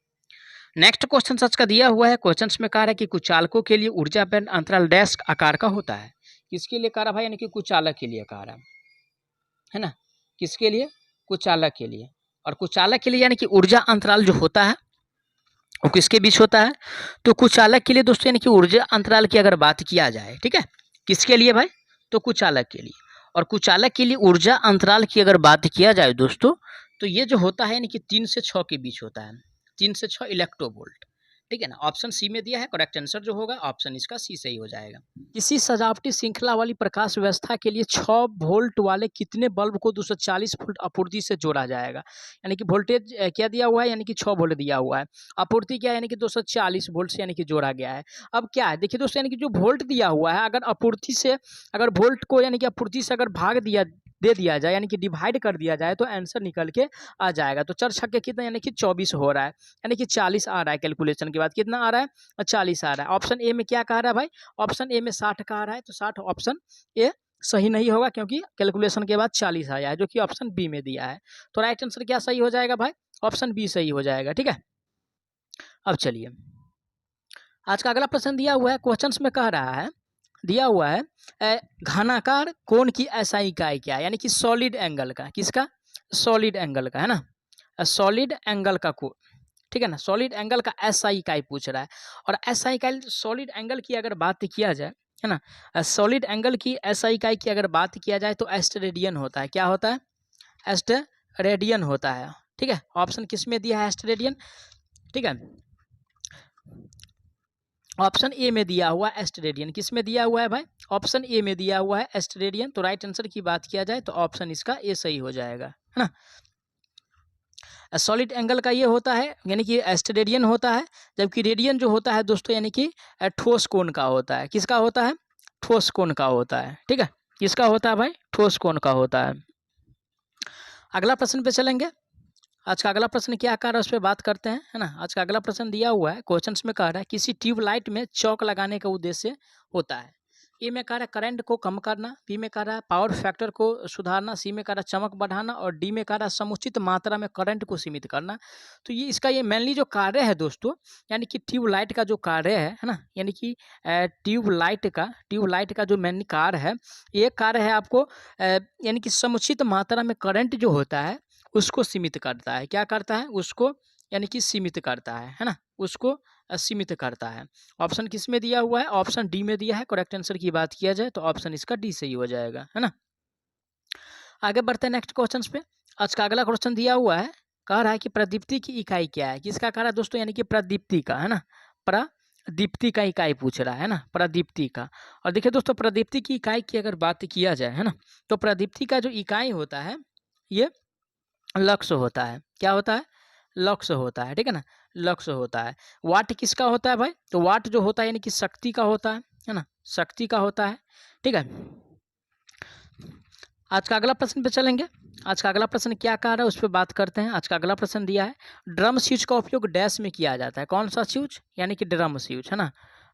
नेक्स्ट क्वेश्चन सच का दिया हुआ है। क्वेश्चंस में कहा है कि कुचालकों के लिए ऊर्जा बैंड अंतराल डैश आकार का होता है। किसके लिए कहा रहा भाई? यानी कि कुचालक के लिए कहा रहा है ना। किसके लिए? कुचालक के लिए। और कुचालक के लिए यानी कि ऊर्जा अंतराल जो होता है वो किसके बीच होता है? तो कुचालक के लिए दोस्तों यानी कि ऊर्जा अंतराल की अगर बात किया जाए, ठीक है, किसके लिए भाई? तो कुचालक के लिए। और कुचालक के लिए ऊर्जा अंतराल की अगर बात किया जाए दोस्तों, तो ये जो होता है यानी कि 3 से 6 के बीच होता है। 3 से 6 इलेक्ट्रोवोल्ट, ठीक है ना। ऑप्शन सी में दिया है। करेक्ट आंसर जो होगा ऑप्शन इसका सी सही हो जाएगा। किसी सजावटी श्रृंखला वाली प्रकाश व्यवस्था के लिए 6 वोल्ट वाले कितने बल्ब को 240 वोल्ट आपूर्ति से जोड़ा जाएगा? यानी कि वोल्टेज क्या दिया हुआ है? यानी कि 6 वोल्ट दिया हुआ है। आपूर्ति क्या है? यानी कि 240 वोल्ट से यानी कि जोड़ा गया है। अब क्या है देखिए दोस्तों, यानी कि जो वोल्ट दिया हुआ है, अगर आपूर्ति से अगर वोल्ट को यानी कि आपूर्ति से अगर दे दिया जाए यानी कि डिवाइड कर दिया जाए तो आंसर निकल के आ जाएगा। तो 4 छक्के कितना यानी कि 24 हो रहा है, यानी कि 40 आ रहा है। कैलकुलेशन के बाद कितना आ रहा है? 40 आ रहा है। ऑप्शन ए में क्या कह रहा है भाई? ऑप्शन ए में 60 कह रहा है। तो 60 ऑप्शन ए सही नहीं होगा, क्योंकि कैलकुलेशन के बाद 40 आया है, जो कि ऑप्शन बी में दिया है। तो राइट आंसर क्या सही हो जाएगा भाई? ऑप्शन बी सही हो जाएगा, ठीक है। अब चलिए आज का अगला प्रश्न दिया हुआ है। क्वेश्चंस में कह रहा है, दिया हुआ है घनाकार कोण की ऐसा इकाई क्या है? यानी कि सॉलिड एंगल का। किसका? सॉलिड एंगल का, है ना। सॉलिड एंगल का कोण, ठीक है ना। सॉलिड एंगल का ऐसा इकाई पूछ रहा है। और ऐसा इकाई सॉलिड एंगल की अगर बात किया जाए, है ना, सॉलिड एंगल की ऐसा इकाई की अगर बात किया जाए तो एस्टेरेडियन होता है। क्या होता है? एस्टेरेडियन होता है, ठीक है। ऑप्शन किस में दिया है? एस्टेरेडियन, ठीक है। ऑप्शन ए में दिया हुआ है एस्टेरेडियन। किस में दिया हुआ है भाई? ऑप्शन ए में दिया हुआ है एस्टेरेडियन। तो राइट आंसर की बात किया जाए तो ऑप्शन इसका ए सही हो जाएगा, है ना। सॉलिड एंगल का ये होता है यानी कि एस्टेरेडियन होता है, जबकि रेडियन जो होता है दोस्तों यानी कि ठोस कोण का होता है। किसका होता है? ठोस कोण का होता है, ठीक है। किसका होता है भाई? ठोस कोण का होता है। अगला प्रश्न पे चलेंगे। आज का अगला प्रश्न क्या कह रहा है उस पर बात करते हैं, है ना। आज का अगला प्रश्न दिया हुआ है। क्वेश्चंस में कह रहा है किसी ट्यूबलाइट में चौक लगाने का उद्देश्य होता है। ए में कह रहा है करंट को कम करना, बी में कह रहा है पावर फैक्टर को सुधारना, सी में कह रहा है चमक बढ़ाना, और डी में कह रहा है समुचित मात्रा में करंट को सीमित करना। तो ये इसका ये मेनली जो कार्य है दोस्तों, यानी कि ट्यूबलाइट का जो कार्य है ना, यानी कि ट्यूबलाइट का जो मेन कार्य है, ये कार्य है आपको यानी कि समुचित मात्रा में करंट जो होता है उसको सीमित करता है। क्या करता है? उसको यानी कि सीमित करता है ना, उसको सीमित करता है। ऑप्शन किस में दिया हुआ है? ऑप्शन डी में दिया है। करेक्ट आंसर की बात किया जाए तो ऑप्शन इसका डी सही हो जाएगा, है ना। आगे बढ़ते हैं नेक्स्ट क्वेश्चन पे। आज का अगला क्वेश्चन दिया हुआ है, कह रहा है कि प्रदीप्ति की इकाई क्या है? किसका कह रहा है दोस्तों? यानी कि प्रदीप्ति का, है ना। प्रदीप्ति का इकाई पूछ रहा है ना, प्रदीप्ति का। और देखिए दोस्तों, प्रदीप्ति की इकाई की अगर बात किया जाए, है ना, तो प्रदीप्ति का जो इकाई होता है ये लक्स होता है। क्या होता है? लक्स होता है, ठीक है ना। लक्स होता है। वाट किसका होता है भाई? तो वाट जो होता है यानी कि शक्ति का होता है ना, शक्ति का होता है, ठीक है। आज का अगला प्रश्न पे चलेंगे। आज का अगला प्रश्न क्या कह रहा है उस पर बात करते हैं। आज का अगला प्रश्न दिया है ड्रम स्विच का उपयोग डैश में किया जाता है। कौन सा स्विच? यानी कि ड्रम स्विच, है ना,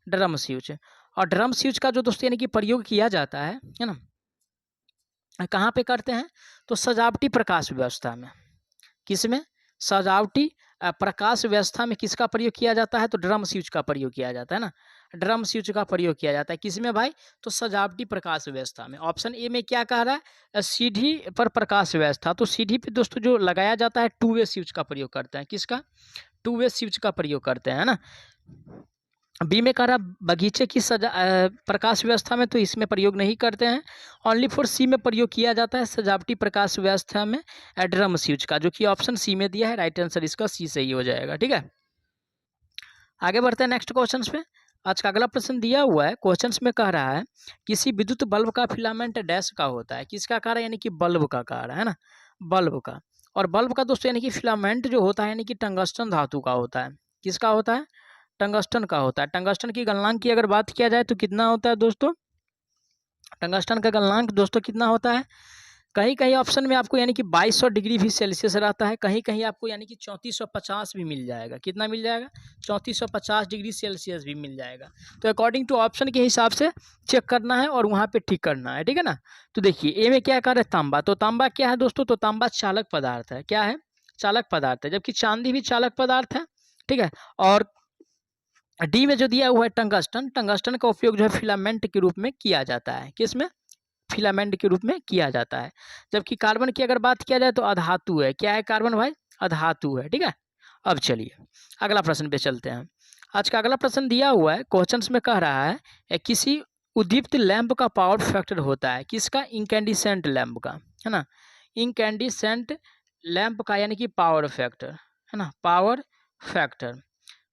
ड्रम स्विच। और ड्रम स्विच का जो दोस्तों यानी कि प्रयोग किया जाता है ना, कहाँ पे करते हैं? तो सजावटी प्रकाश व्यवस्था में। किस में? सजावटी प्रकाश व्यवस्था में किसका प्रयोग किया जाता है? तो ड्रम स्विच का प्रयोग किया जाता है ना, ड्रम स्विच का प्रयोग किया जाता है। किसमें भाई? तो सजावटी प्रकाश व्यवस्था में। ऑप्शन ए में क्या कह रहा है? सीढ़ी पर प्रकाश व्यवस्था। तो सीढ़ी पे दोस्तों जो लगाया जाता है टू वे स्विच का प्रयोग करते हैं। किसका? टू वे स्विच का प्रयोग करते हैं ना। बी में कह रहा बगीचे की प्रकाश व्यवस्था में, तो इसमें प्रयोग नहीं करते हैं। ओनली फॉर सी में प्रयोग किया जाता है सजावटी प्रकाश व्यवस्था में ड्रम स्विच का, जो कि ऑप्शन सी में दिया है। राइट आंसर इसका सी सही हो जाएगा। ठीक है, आगे बढ़ते हैं नेक्स्ट क्वेश्चन पे। आज का अगला प्रश्न दिया हुआ है, क्वेश्चन में कह रहा है किसी विद्युत बल्ब का फिलामेंट डैश का होता है। किसका कह रहा है? यानी कि बल्ब का कह रहा है ना, बल्ब का। और बल्ब का दोस्तों यानी कि फिलामेंट जो होता है यानी कि टंगस्टन धातु का होता है। किसका होता है? टंगस्टन का होता है। टंगस्टन की गलनांक की अगर बात किया जाए तो कितना होता है दोस्तों? टंगस्टन का गलनांक दोस्तों कितना होता है? कहीं कहीं ऑप्शन में आपको यानी कि 2200 डिग्री भी सेल्सियस रहता है, कहीं कहीं आपको यानी कि 3450 भी मिल जाएगा। कितना मिल जाएगा? 3450 डिग्री सेल्सियस भी मिल जाएगा। तो अकॉर्डिंग टू ऑप्शन के हिसाब से चेक करना है और वहाँ पे ठीक करना है। ठीक है ना। तो देखिए ए में क्या कह रहे हैं? तांबा। तो तांबा क्या है दोस्तों? तो तांबा चालक पदार्थ है। क्या है? चालक पदार्थ है। जबकि चांदी भी चालक पदार्थ है। ठीक है। और डी में जो दिया हुआ है टंगस्टन, टंगस्टन का उपयोग जो है फिलामेंट के रूप में किया जाता है। किसमें? फिलामेंट के रूप में किया जाता है। जबकि कार्बन की अगर बात किया जाए तो अधातु है। क्या है कार्बन भाई? अधातु है। ठीक है। अब चलिए अगला प्रश्न पे चलते हैं। आज का अगला प्रश्न दिया हुआ है, क्वेश्चन में कह रहा है किसी उद्दीप्त लैंप का पावर फैक्टर होता है। किसका? इनकैंडिसेंट लैंप का, है ना। इनकैंडिसेंट लैंप का यानी कि पावर फैक्टर, है ना, पावर फैक्टर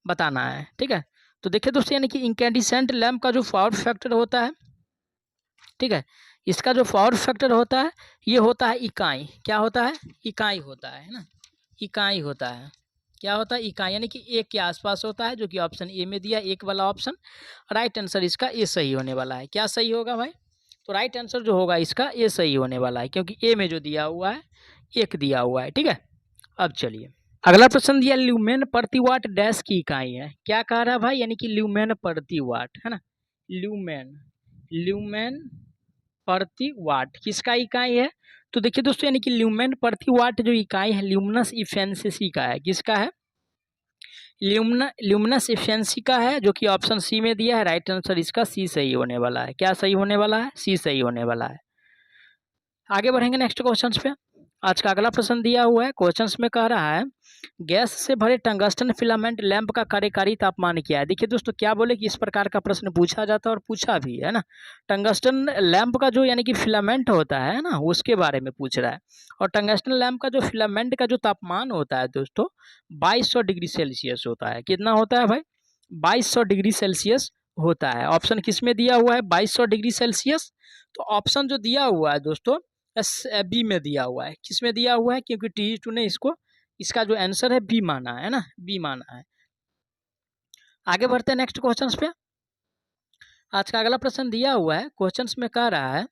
बताना है। ठीक है। तो देखिए दोस्तों यानी कि इनकैंडिसेंट लैंप का जो पावर फैक्टर होता है, ठीक है, इसका जो पावर फैक्टर होता है ये होता है इकाई। क्या होता है? इकाई होता है ना, इकाई होता है। क्या होता है? इकाई, यानी कि एक के आसपास होता है, जो कि ऑप्शन ए में दिया, एक वाला ऑप्शन। राइट आंसर इसका ए सही होने वाला है। क्या सही होगा भाई? तो राइट आंसर जो होगा इसका ए सही होने वाला है, क्योंकि ए में जो दिया हुआ है एक दिया हुआ है। ठीक है। अब चलिए अगला प्रश्न दिया, ल्यूमेन प्रति वाट डैश की इकाई है। क्या कह रहा है भाई? यानी कि ल्यूमेन प्रति वाट, है ना। ल्यूमेन, ल्यूमेन प्रति वाट किसका इकाई है? तो देखिए दोस्तों यानी कि ल्यूमेन प्रति वाट जो इकाई है ल्यूमिनस इफिशिएंसी का है। किसका है? ल्यूमिनस इफिशिएंसी का है, जो कि ऑप्शन सी में दिया है। राइट आंसर इसका सी सही होने वाला है। क्या सही होने वाला है? सी सही होने वाला है। आगे बढ़ेंगे नेक्स्ट क्वेश्चन पे। आज का अगला प्रश्न दिया हुआ है, क्वेश्चन में कह रहा है गैस से भरे टंगस्टन फिलामेंट लैंप का कार्यकारी तापमान क्या है। देखिए दोस्तों क्या बोले कि इस प्रकार का प्रश्न पूछा जाता है और पूछा भी है ना। टंगस्टन लैंप का जो यानी कि फिलामेंट होता है ना, उसके बारे में पूछ रहा है। और टंगस्टन लैंप का जो फिलामेंट का जो तापमान होता है दोस्तों 2200 डिग्री सेल्सियस होता है। कितना होता है भाई? 2200 डिग्री सेल्सियस होता है। ऑप्शन किस में दिया हुआ है? 2200 डिग्री सेल्सियस। तो ऑप्शन जो दिया हुआ है दोस्तों बी में दिया हुआ है। किस में दिया हुआ है? क्योंकि T2 ने इसको, इसका जो आंसर है बी माना है ना, बी माना है। आगे बढ़ते हैं नेक्स्ट क्वेश्चंस पे। आज का अगला प्रश्न दिया हुआ है, क्वेश्चंस में कह रहा है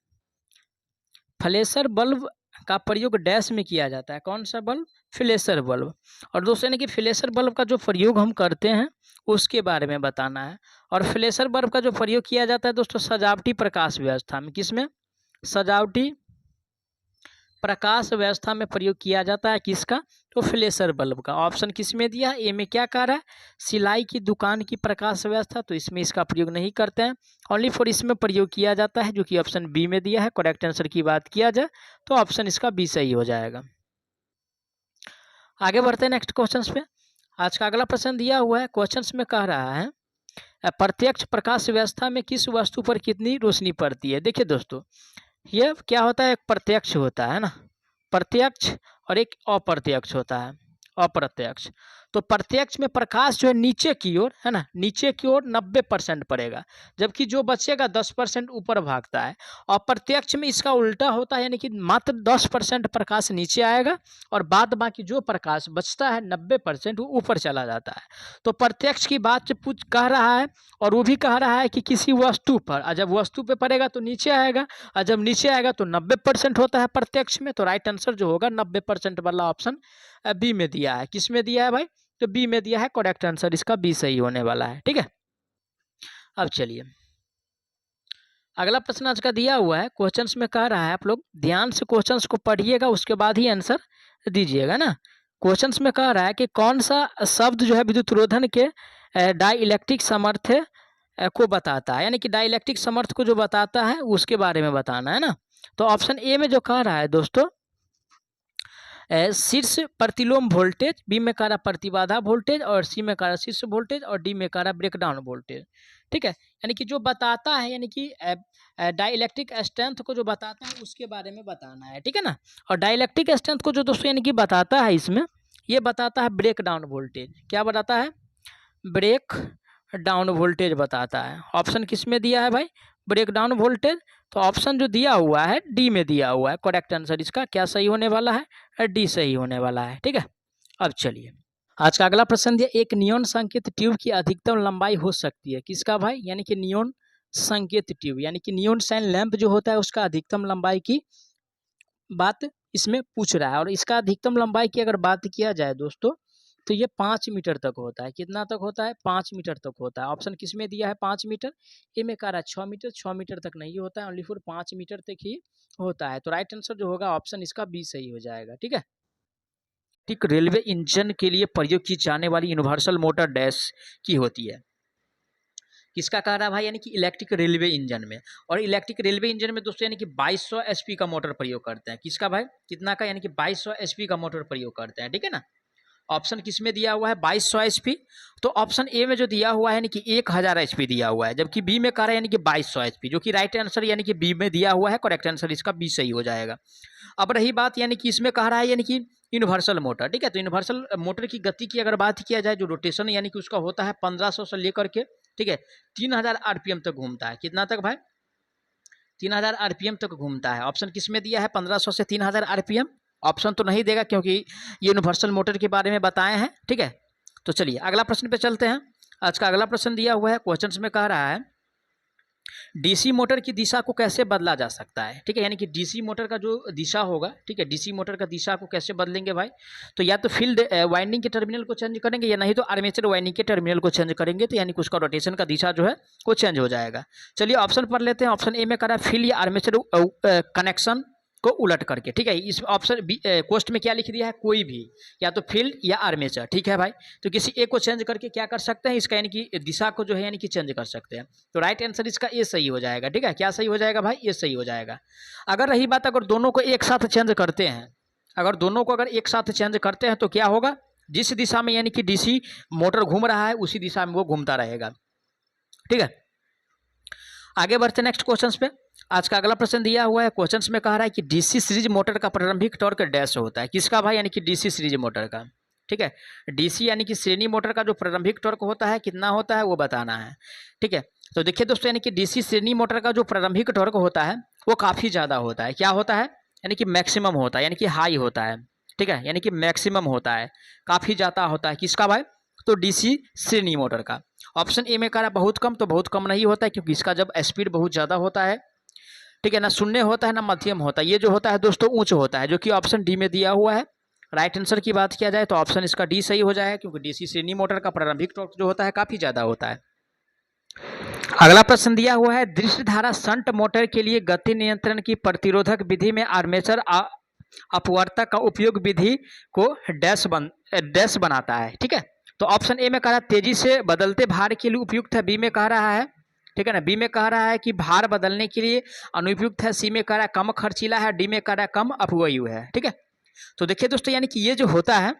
फ्लेशर बल्ब का प्रयोग डैश में किया जाता है। कौन सा बल्ब? फ्लेशर बल्ब। और दोस्तों यानी कि फ्लेशर बल्ब का जो प्रयोग हम करते हैं उसके बारे में बताना है। और फ्लेशर बल्ब का जो प्रयोग किया जाता है दोस्तों सजावटी प्रकाश व्यवस्था में। किसमें? सजावटी प्रकाश व्यवस्था में प्रयोग किया जाता है। किसका? तो फ्लेशर बल्ब का। ऑप्शन किस में दिया है? ए में क्या कह रहा है? सिलाई की दुकान की प्रकाश व्यवस्था, तो इसमें इसका प्रयोग नहीं करते हैं। ओनली फॉर इसमें प्रयोग किया जाता है, जो कि ऑप्शन बी में दिया है। करेक्ट आंसर की बात किया जाए तो ऑप्शन इसका बी सही हो जाएगा। आगे बढ़ते हैं नेक्स्ट क्वेश्चन पे। आज का अगला प्रश्न दिया हुआ है, क्वेश्चन में कह रहा है प्रत्यक्ष प्रकाश व्यवस्था में किस वस्तु पर कितनी रोशनी पड़ती है। देखिए दोस्तों ये क्या होता है? एक प्रत्यक्ष होता है ना, प्रत्यक्ष, और एक अप्रत्यक्ष होता है, अप्रत्यक्ष। तो प्रत्यक्ष में प्रकाश जो है नीचे की ओर, है ना, नीचे की ओर 90% पड़ेगा, जबकि जो बचेगा 10% ऊपर भागता है। अप्रत्यक्ष में इसका उल्टा होता है, यानी कि मात्र 10% प्रकाश नीचे आएगा और बाद बाकी जो प्रकाश बचता है 90% वो ऊपर चला जाता है। तो प्रत्यक्ष की बात से पूछ कह रहा है, और वो भी कह रहा है कि किसी वस्तु पर, और जब वस्तु पे पड़ेगा तो नीचे आएगा, और जब नीचे आएगा तो 90% होता है प्रत्यक्ष में। तो राइट आंसर जो होगा 90% वाला ऑप्शन बी में दिया है। किस में दिया है भाई? तो बी में दिया है। करेक्ट आंसर इसका बी सही होने वाला है। ठीक है। अब चलिए अगला प्रश्न आज का दिया हुआ है, क्वेश्चंस में कह रहा है, आप लोग ध्यान से क्वेश्चंस को पढ़िएगा उसके बाद ही आंसर दीजिएगा ना। क्वेश्चंस में कह रहा है कि कौन सा शब्द जो है विद्युत रोधन के डाइइलेक्ट्रिक सामर्थ्य को बताता है, यानी कि डाइइलेक्ट्रिक सामर्थ्य को जो बताता है उसके बारे में बताना है ना। तो ऑप्शन ए में जो कह रहा है दोस्तों शीर्ष प्रतिलोम वोल्टेज, बी में कह रहा प्रतिबाधा वोल्टेज, और सी में कह रहा शीर्ष वोल्टेज, और डी में कह रहा ब्रेकडाउन वोल्टेज। ठीक है, यानी कि जो बताता है, यानी कि डाइइलेक्ट्रिक स्ट्रेंथ को जो बताता है उसके बारे में बताना है। ठीक है ना। और डाइइलेक्ट्रिक स्ट्रेंथ को जो दोस्तों यानी कि बताता है इसमें, ये बताता है ब्रेकडाउन वोल्टेज। क्या बताता है? ब्रेक डाउन वोल्टेज बताता है। ऑप्शन किस में दिया है भाई? Breakdown voltage. तो ऑप्शन जो दिया हुआ है डी में दिया हुआ है। करेक्ट आंसर इसका क्या सही होने वाला है? डी सही होने वाला है। ठीक है, अब चलिए आज का अगला प्रश्न दिया, एक नियॉन संकेत ट्यूब की अधिकतम लंबाई हो सकती है किसका भाई? यानी कि नियॉन संकेत ट्यूब, यानी कि नियॉन साइन लैंप जो होता है उसका अधिकतम लंबाई की बात इसमें पूछ रहा है। और इसका अधिकतम लंबाई की अगर बात किया जाए दोस्तों, तो ये 5 मीटर तक होता है। कितना तक होता है? 5 मीटर तक होता है। ऑप्शन किस में दिया है? 5 मीटर। ए में कह रहा है 6 मीटर। 6 मीटर तक नहीं होता है, ओनली फॉर 5 मीटर तक ही होता है। तो राइट आंसर जो होगा ऑप्शन इसका बी सही हो जाएगा। ठीक है। ठीक, रेलवे इंजन के लिए प्रयोग की जाने वाली यूनिवर्सल मोटर डैश की होती है किसका कह रहा है भाई? यानी कि इलेक्ट्रिक रेलवे इंजन में। और इलेक्ट्रिक रेलवे इंजन में दोस्तों यानी कि 2200 एचपी का मोटर प्रयोग करते हैं। किसका भाई? कितना का? यानी कि 2200 एचपी का मोटर प्रयोग करते हैं। ठीक है ना। ऑप्शन किस में दिया हुआ है? 2200 एचपी। तो ऑप्शन ए में जो दिया हुआ है यानी कि 1000 एचपी दिया हुआ है, जबकि बी में कह रहा है यानी कि 2200 एचपी, जो कि राइट आंसर यानी कि बी में दिया हुआ है। करेक्ट आंसर इसका बी सही हो जाएगा। अब रही बात यानी कि इसमें कह रहा है यानी कि यूनिवर्सल मोटर। ठीक है, तो यूनिवर्सल मोटर की गति की अगर बात किया जाए, जो रोटेशन यानी कि उसका होता है 1500 से लेकर के, ठीक है, 3000 आरपीएम तक घूमता है। कितना तक भाई? 3000 आरपीएम तक घूमता है। ऑप्शन किस में दिया है? 1500 से 3000 आरपीएम। ऑप्शन तो नहीं देगा क्योंकि ये यूनिवर्सल मोटर के बारे में बताए हैं। ठीक है, तो चलिए अगला प्रश्न पे चलते हैं। आज का अगला प्रश्न दिया हुआ है, क्वेश्चंस में कह रहा है डीसी मोटर की दिशा को कैसे बदला जा सकता है। ठीक है, यानी कि डीसी मोटर का जो दिशा होगा, ठीक है, डीसी मोटर का दिशा को कैसे बदलेंगे भाई? तो या तो फील्ड वाइंडिंग के टर्मिनल को चेंज करेंगे, या नहीं तो आर्मेचर वाइंडिंग के टर्मिनल को चेंज करेंगे। तो यानी कि उसका रोटेशन का दिशा जो है वो चेंज हो जाएगा। चलिए ऑप्शन पढ़ लेते हैं। ऑप्शन ए में कह रहा है फील्ड या आर्मेचर कनेक्शन को उलट करके। ठीक है, इस ऑप्शन बी क्वेश्चन में क्या लिख दिया है? कोई भी, या तो फील्ड या आर्मेचर। ठीक है भाई, तो किसी एक को चेंज करके क्या कर सकते हैं? इसका यानी कि दिशा को जो है यानी कि चेंज कर सकते हैं। तो राइट आंसर इसका ए सही हो जाएगा। ठीक है, क्या सही हो जाएगा भाई? ए सही हो जाएगा। अगर रही बात अगर दोनों को एक साथ चेंज करते हैं, अगर दोनों को अगर एक साथ चेंज करते हैं तो क्या होगा? जिस दिशा में यानी कि डीसी मोटर घूम रहा है उसी दिशा में वो घूमता रहेगा। ठीक है, आगे बढ़ते नेक्स्ट क्वेश्चंस पे। आज का अगला प्रश्न दिया हुआ है, क्वेश्चंस में कह रहा है कि डीसी सीरीज मोटर का प्रारंभिक टॉर्क डैश होता है। किसका भाई? यानी कि डीसी सीरीज मोटर का। ठीक है, डीसी यानी कि श्रेणी मोटर का जो प्रारंभिक टॉर्क होता है कितना होता है वो बताना है। ठीक है, तो देखिए दोस्तों यानी कि डीसी श्रेणी मोटर का जो प्रारंभिक टॉर्क होता है वो काफ़ी ज़्यादा होता है। क्या होता है? यानी कि मैक्सिमम होता है, यानी कि हाई होता है। ठीक है, यानी कि मैक्सिमम होता है, काफ़ी ज़्यादा होता है। किसका भाई? तो डीसी श्रेणी मोटर का। ऑप्शन ए में कह रहा है बहुत कम, तो बहुत कम नहीं होता है क्योंकि इसका जब स्पीड बहुत ज़्यादा होता है, ठीक है ना, शून्य होता है ना मध्यम होता है, ये जो होता है दोस्तों उच्च होता है, जो कि ऑप्शन डी में दिया हुआ है। राइट आंसर की बात किया जाए तो ऑप्शन इसका डी सही हो जाएगा, क्योंकि डीसी श्रेणी मोटर का प्रारंभिक टॉर्क जो होता है काफ़ी ज़्यादा होता है। अगला प्रश्न दिया हुआ है, दृश्य धारा शंट मोटर के लिए गति नियंत्रण की प्रतिरोधक विधि में आर्मेचर अपवर्तक का उपयोग विधि को डैश बनाता है। ठीक है, तो ऑप्शन ए में कह रहा है तेजी से बदलते भार के लिए उपयुक्त है। बी में कह रहा है, ठीक है ना, बी में कह रहा है कि भार बदलने के लिए अनुपयुक्त है। सी में कह रहा है कम खर्चीला है। डी में कह रहा है कम अपव्ययी है। ठीक है, तो देखिए दोस्तों यानी कि ये जो होता है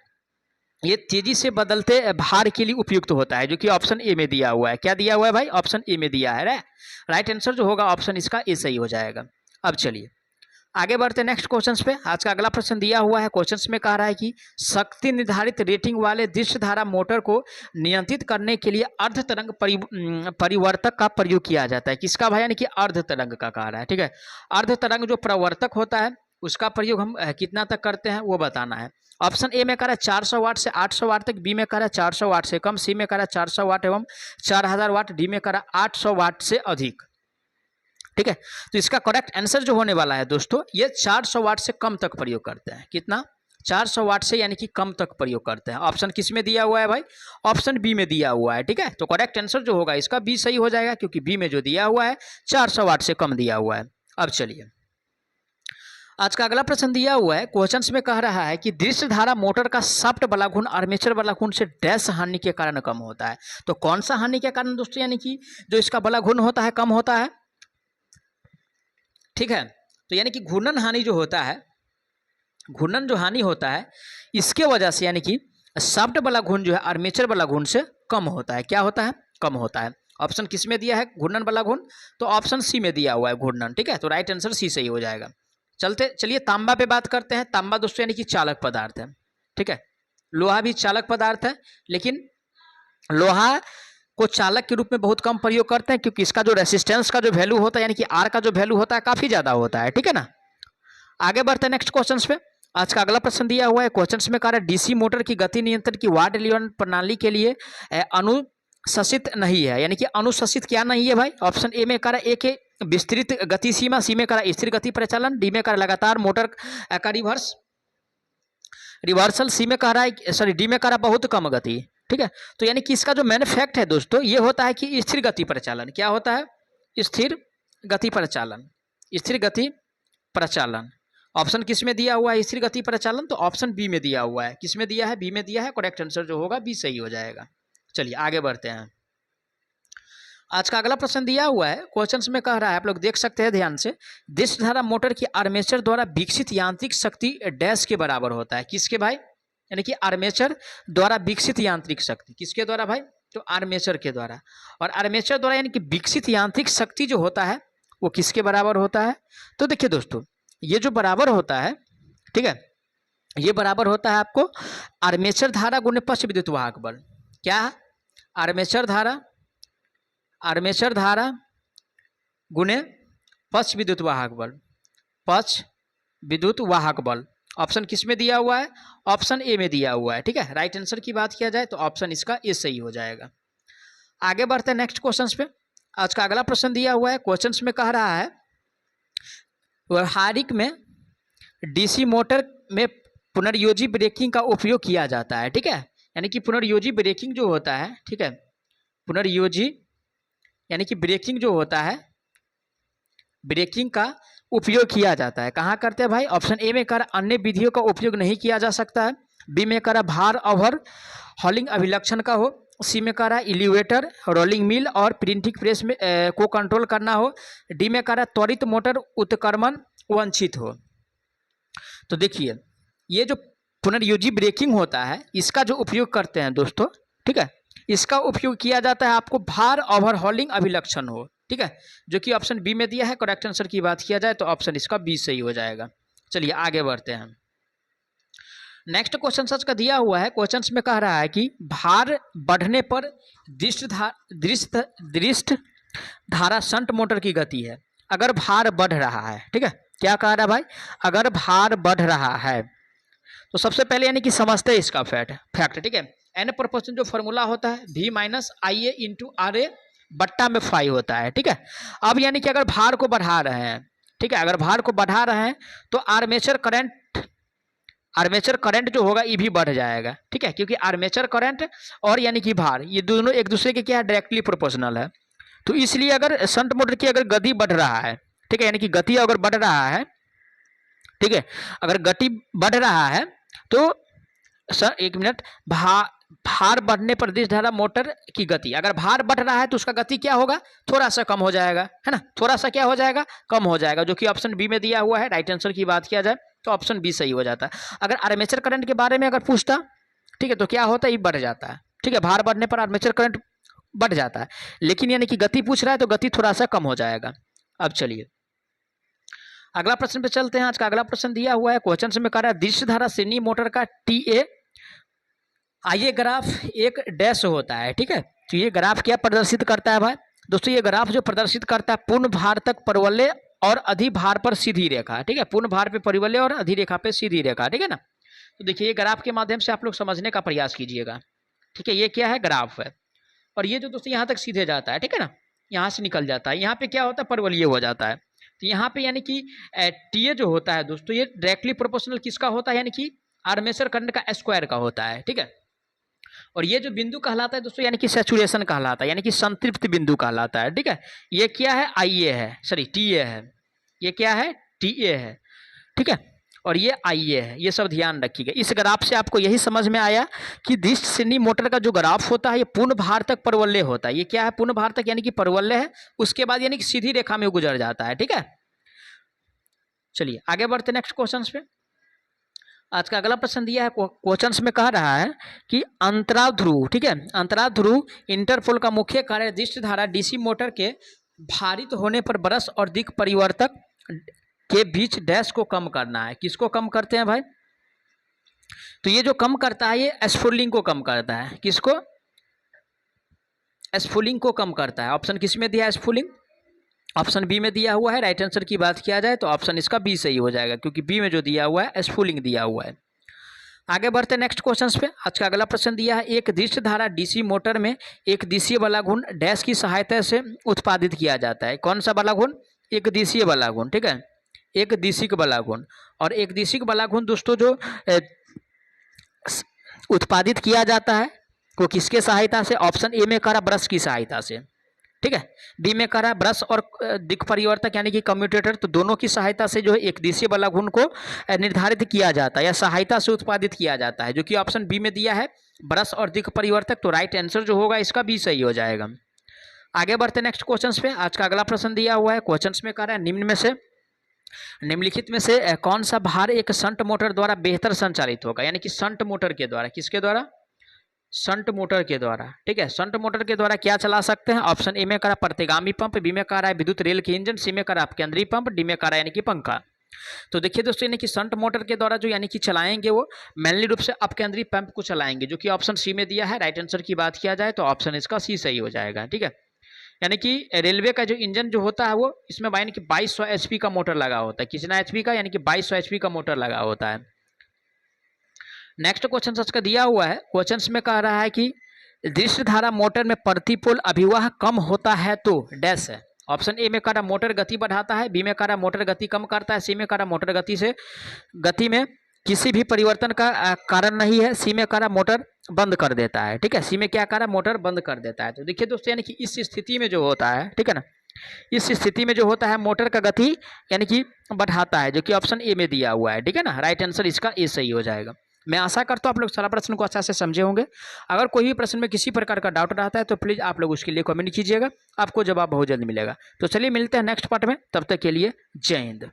ये तेजी से बदलते भार के लिए उपयुक्त होता है, जो कि ऑप्शन ए में दिया हुआ है। क्या दिया हुआ है भाई? ऑप्शन ए में दिया है। राइट आंसर जो होगा ऑप्शन इसका ए सही हो जाएगा। अब चलिए आगे बढ़ते नेक्स्ट क्वेश्चंस पे। आज का अगला प्रश्न दिया हुआ है, क्वेश्चंस में कह रहा है कि शक्ति निर्धारित रेटिंग वाले दृश्य धारा मोटर को नियंत्रित करने के लिए अर्ध तरंग परिवर्तक का प्रयोग किया जाता है। किसका भाई? यानी कि अर्ध तरंग का कह रहा है। ठीक है, अर्ध तरंग जो प्रवर्तक होता है उसका प्रयोग हम कितना तक करते हैं वो बताना है। ऑप्शन ए में कह रहा है 400 वाट से 800 वाट तक। बी में कह रहा है 400 वाट से कम। सी में कह रहा है 400 वाट एवं 4000 वाट। डी में कह रहा है 800 वाट से अधिक। ठीक है, तो इसका करेक्ट आंसर जो होने वाला है दोस्तों, ये 400 वाट से कम तक प्रयोग करते हैं। कितना? 400 वाट से यानी कि कम तक प्रयोग करते हैं। ऑप्शन किस में दिया हुआ है भाई? ऑप्शन बी में दिया हुआ है। ठीक है, तो करेक्ट आंसर जो होगा इसका बी सही हो जाएगा, क्योंकि बी में जो दिया हुआ है 400 वाट से कम दिया हुआ है। अब चलिए आज का अगला प्रश्न दिया हुआ है, क्वेश्चंस में कह रहा है कि दृश्य धारा मोटर का शाफ्ट वाला घूर्ण आर्मेचर वाला घूर्ण से डैश हानि के कारण कम होता है। तो कौन सा हानि के कारण दोस्तों, यानी कि जो इसका बला घूर्ण होता है कम होता है। ठीक है, तो यानी कि घूर्णन हानि जो होता है, घूर्णन जो हानि होता है इसके वजह से यानी कि शाफ्ट वाला घूर्ण जो है आर्मेचर वाला घूर्ण से कम होता है। क्या होता है? कम होता है। ऑप्शन किस में दिया है? घूर्णन वाला घूर्ण, तो ऑप्शन सी में दिया हुआ है घूर्णन। ठीक है, तो राइट आंसर सी सही हो जाएगा। चलिए तांबा पे बात करते हैं। तांबा दोस्तों यानी कि चालक पदार्थ है। ठीक है, लोहा भी चालक पदार्थ है, लेकिन लोहा को चालक के रूप में बहुत कम प्रयोग करते हैं, क्योंकि इसका जो रेसिस्टेंस का जो वैल्यू होता है यानी कि आर का जो वैल्यू होता है काफी ज्यादा होता है। ठीक है ना, आगे बढ़ते हैं नेक्स्ट क्वेश्चन पे। आज का अगला प्रश्न दिया हुआ है, क्वेश्चन में कह रहा है डीसी मोटर की गति नियंत्रण की वाट नियंत्रण प्रणाली के लिए अनुशंसित नहीं है। यानी कि अनुशंसित क्या नहीं है भाई? ऑप्शन ए में कह रहा है ए के विस्तृत गति सीमा, सी में कह रहा है स्थिर गति परिचालन, डी में कह रहा है लगातार मोटर का रिवर्सल, सी में कह रहा है सॉरी डी में कह रहा है बहुत कम गति। ठीक है, तो यानी कि इसका जो मेन फैक्ट है दोस्तों ये होता है कि स्थिर गति प्रचालन। क्या होता है? स्थिर गति प्रचालन, स्थिर गति प्रचालन। ऑप्शन किस में दिया हुआ है? स्थिर गति प्रचालन, तो ऑप्शन बी में दिया हुआ है। किस में दिया है? बी में दिया है। करेक्ट आंसर जो होगा बी सही हो जाएगा। चलिए आगे बढ़ते हैं। आज का अगला प्रश्न दिया हुआ है, क्वेश्चन में कह रहा है, आप लोग देख सकते हैं ध्यान से, दृश्य धारा मोटर की आर्मेचर द्वारा विकसित यांत्रिक शक्ति डैश के बराबर होता है। किसके भाई? यानी कि आर्मेचर द्वारा विकसित यांत्रिक शक्ति किसके द्वारा भाई? तो आर्मेचर के द्वारा। और आर्मेचर द्वारा यानी कि विकसित यांत्रिक शक्ति जो होता है वो किसके बराबर होता है? तो देखिए दोस्तों, ये जो बराबर होता है, ठीक है, ये बराबर होता है आपको आर्मेचर धारा गुणे पक्ष विद्युत वाहक बल। क्या? आर्मेचर धारा गुणे पक्ष विद्युत वाहक बल, पक्ष विद्युत वाहक बल। ऑप्शन किस में दिया हुआ है? ऑप्शन ए में दिया हुआ है। ठीक है, राइट आंसर की बात किया जाए तो ऑप्शन इसका ए सही हो जाएगा। आगे बढ़ते हैं नेक्स्ट क्वेश्चन पे। आज का अगला प्रश्न दिया हुआ है, क्वेश्चन में कह रहा है व्यवहारिक में डीसी मोटर में पुनर्योजी ब्रेकिंग का उपयोग किया जाता है। ठीक है, यानी कि पुनर्योजी ब्रेकिंग जो होता है, ठीक है, पुनर्योजी यानी कि ब्रेकिंग जो होता है, ब्रेकिंग का उपयोग किया जाता है। कहाँ करते हैं भाई? ऑप्शन ए में कर अन्य विधियों का उपयोग नहीं किया जा सकता है, बी में कर भार ओवर हॉलिंग अभिलक्षण का हो, सी में कह रहा है एलिवेटर, रोलिंग मिल और प्रिंटिंग प्रेस में को कंट्रोल करना हो, डी में कह रहा है त्वरित मोटर उत्क्रमण वांछित हो। तो देखिए, ये जो पुनर्योजी ब्रेकिंग होता है इसका जो उपयोग करते हैं दोस्तों, ठीक है, इसका उपयोग किया जाता है आपको भार ओवरहॉलिंग अभिलक्षण हो। ठीक है, जो कि ऑप्शन बी में दिया है। करेक्ट आंसर की बात किया जाए तो ऑप्शन इसका बी सही हो जाएगा। चलिए आगे बढ़ते हैं। नेक्स्ट क्वेश्चन सच का दिया हुआ है, क्वेश्चन में कह रहा है कि भार बढ़ने पर दृष्ट धारा शंट मोटर की गति है अगर भार बढ़ रहा है। ठीक है, क्या कह रहा है भाई? अगर भार बढ़ रहा है तो सबसे पहले यानी कि समझते हैं इसका फैक्ट। ठीक है, एन प्रोपोर्शन जो फॉर्मूला होता है V minus I A into R A बट्टा में फाई होता है। ठीक है, अब यानी कि अगर भार को बढ़ा रहे हैं, ठीक है, अगर भार को बढ़ा रहे हैं तो आर्मेचर करंट जो होगा ये भी बढ़ जाएगा। ठीक है, क्योंकि आर्मेचर करंट और यानी कि भार ये दोनों एक दूसरे के क्या है? डायरेक्टली प्रोपोर्शनल है। तो इसलिए अगर शंट मोटर की अगर गति बढ़ रहा है, ठीक है, यानी कि गति अगर बढ़ रहा है, ठीक है, अगर गति बढ़ रहा है तो सर एक मिनट, भार बढ़ने पर दृश्य धारा मोटर की गति, अगर भार बढ़ रहा है तो उसका गति क्या होगा? थोड़ा सा कम हो जाएगा, है ना, थोड़ा सा क्या हो जाएगा? कम हो जाएगा, जो कि ऑप्शन बी में दिया हुआ है। राइट आंसर की बात किया जाए तो ऑप्शन बी सही हो जाता है। अगर आर्मेचर करंट के बारे में अगर पूछता, ठीक है, तो क्या होता है? ये बढ़ जाता है। ठीक है, भार बढ़ने पर आर्मेचर करंट बढ़ जाता है, लेकिन यानी कि गति पूछ रहा है तो गति थोड़ा सा कम हो जाएगा। अब चलिए अगला प्रश्न पे चलते हैं। आज का अगला प्रश्न दिया हुआ है, क्वेश्चन में कह रहा है दृश्य धारा श्रेणी मोटर का TA आइए ग्राफ एक डैश होता है। ठीक है, तो ये ग्राफ क्या प्रदर्शित करता है भाई? दोस्तों ये ग्राफ जो प्रदर्शित करता है पूर्ण भार तक परवलय और अधि भार पर सीधी रेखा। ठीक है, पूर्ण भार पे परिवलय और अधि रेखा पे सीधी रेखा। ठीक है ना, तो देखिए ये ग्राफ के माध्यम से आप लोग समझने का प्रयास कीजिएगा। ठीक है, ये क्या है? ग्राफ है, और ये जो दोस्तों यहाँ तक सीधे जाता है, ठीक है ना, यहाँ से निकल जाता है, यहाँ पे क्या होता है? परवलय हो जाता है। तो यहाँ पे यानी कि TA जो होता है दोस्तों ये डायरेक्टली प्रोपोर्शनल किसका होता है? यानी कि आर्मेचर करंट का स्क्वायर का होता है। ठीक है, और ये जो बिंदु कहलाता है दोस्तों यानी कि सैचुरेशन कहलाता है, यानी कि संतृप्त बिंदु कहलाता है। ठीक है, ये क्या है? IA है, सॉरी TA है। ये क्या है? TA है। ठीक है। और ये IA है, ये सब ध्यान रखिएगा। इस ग्राफ से आपको यही समझ में आया कि डिस्ट श्रेणी मोटर का जो ग्राफ होता है ये पूर्ण भार तक परवलय होता है। ये क्या है? पूर्ण भार तक यानी कि परवलय है, उसके बाद यानी कि सीधी रेखा में गुजर जाता है। ठीक है, चलिए आगे बढ़ते नेक्स्ट क्वेश्चन पे। आज का अगला प्रश्न दिया है, क्वेश्चन में कह रहा है कि अंतराल ध्रुव, ठीक है, अंतराल ध्रुव इंटरपोल का मुख्य कार्य डिस्ट धारा डीसी मोटर के भारित होने पर ब्रश और दिक् परिवर्तक के बीच डैश को कम करना है। किसको कम करते हैं भाई? तो ये जो कम करता है ये स्फुलिंग को कम करता है। किसको? स्फुलिंग को कम करता है। ऑप्शन किस में दिया है? स्फुलिंग। ऑप्शन बी में दिया हुआ है। राइट आंसर की बात किया जाए तो ऑप्शन इसका बी सही हो जाएगा, क्योंकि बी में जो दिया हुआ है स्फुलिंग दिया हुआ है। आगे बढ़ते नेक्स्ट क्वेश्चन पे। आज का अगला प्रश्न दिया है, एक डिस्ट धारा डीसी मोटर में एक दिशीय बला गुण डैश की सहायता से उत्पादित किया जाता है। कौन सा बला गुण? एक दिशीय बला गुण। ठीक है, एक दिशिक बला गुण। और एक दिशिक बला गुण दोस्तों जो उत्पादित किया जाता है वो किसके सहायता से? ऑप्शन ए में करा ब्रश की सहायता से। ठीक है, बी में करा ब्रश और दिक् परिवर्तक यानी कि कम्यूटेटर, तो दोनों की सहायता से जो है एक दिशीय बला गुण को निर्धारित किया जाता है या सहायता से उत्पादित किया जाता है, जो कि ऑप्शन बी में दिया है ब्रश और दिक् परिवर्तक। तो राइट आंसर जो होगा इसका बी सही हो जाएगा। आगे बढ़ते नेक्स्ट क्वेश्चन पे। आज का अगला प्रश्न दिया हुआ है, क्वेश्चन में कह रहा है निम्नलिखित में से कौन सा भार एक शंट मोटर द्वारा बेहतर संचालित होगा? यानी कि शंट मोटर के द्वारा। किसके द्वारा? शंट मोटर के द्वारा। ठीक है, शंट मोटर के द्वारा क्या चला सकते हैं? ऑप्शन ए में करा प्रतिगामी पंप, बी में करा है विद्युत रेल के इंजन, सी में करा केंद्रीय पंप, डी में करा यानी कि पंखा। तो देखिए दोस्तों, यानी कि शंट मोटर के द्वारा जो यानी कि चलाएंगे वो मेनली रूप से अपकेंद्रीय पंप को चलाएंगे, जो कि ऑप्शन सी में दिया है। राइट आंसर की बात किया जाए तो ऑप्शन इसका सी सही हो जाएगा। ठीक है, यानी कि रेलवे का जो इंजन जो होता है वो इसमें यानी कि 2200 HP का मोटर लगा होता है। कितना HP का? यानी कि 2200 HP का मोटर लगा होता है। नेक्स्ट क्वेश्चन इसका दिया हुआ है, क्वेश्चन में कह रहा है कि डिस्ट धारा मोटर में प्रतिपोल अभिवाह कम होता है तो डैश है। ऑप्शन ए में कह रहा मोटर गति बढ़ाता है, बी में कह रहा मोटर गति कम करता है, सी में कह रहा मोटर गति में किसी भी परिवर्तन का कारण नहीं है, सी में कह रहा मोटर बंद कर देता है। ठीक है, सी में क्या कह रहा? मोटर बंद कर देता है। तो देखिए दोस्तों, यानी कि इस स्थिति में जो होता है, ठीक है ना, इस स्थिति में जो होता है मोटर का गति यानी कि बढ़ाता है, जो कि ऑप्शन ए में दिया हुआ है। ठीक है ना, राइट आंसर इसका ए सही हो जाएगा। मैं आशा करता हूँ आप लोग सारा प्रश्न को अच्छा से समझे होंगे। अगर कोई भी प्रश्न में किसी प्रकार का डाउट रहता है तो प्लीज़ आप लोग उसके लिए कमेंट कीजिएगा, आपको जवाब बहुत जल्द मिलेगा। तो चलिए मिलते हैं नेक्स्ट पार्ट में, तब तक के लिए जय हिंद।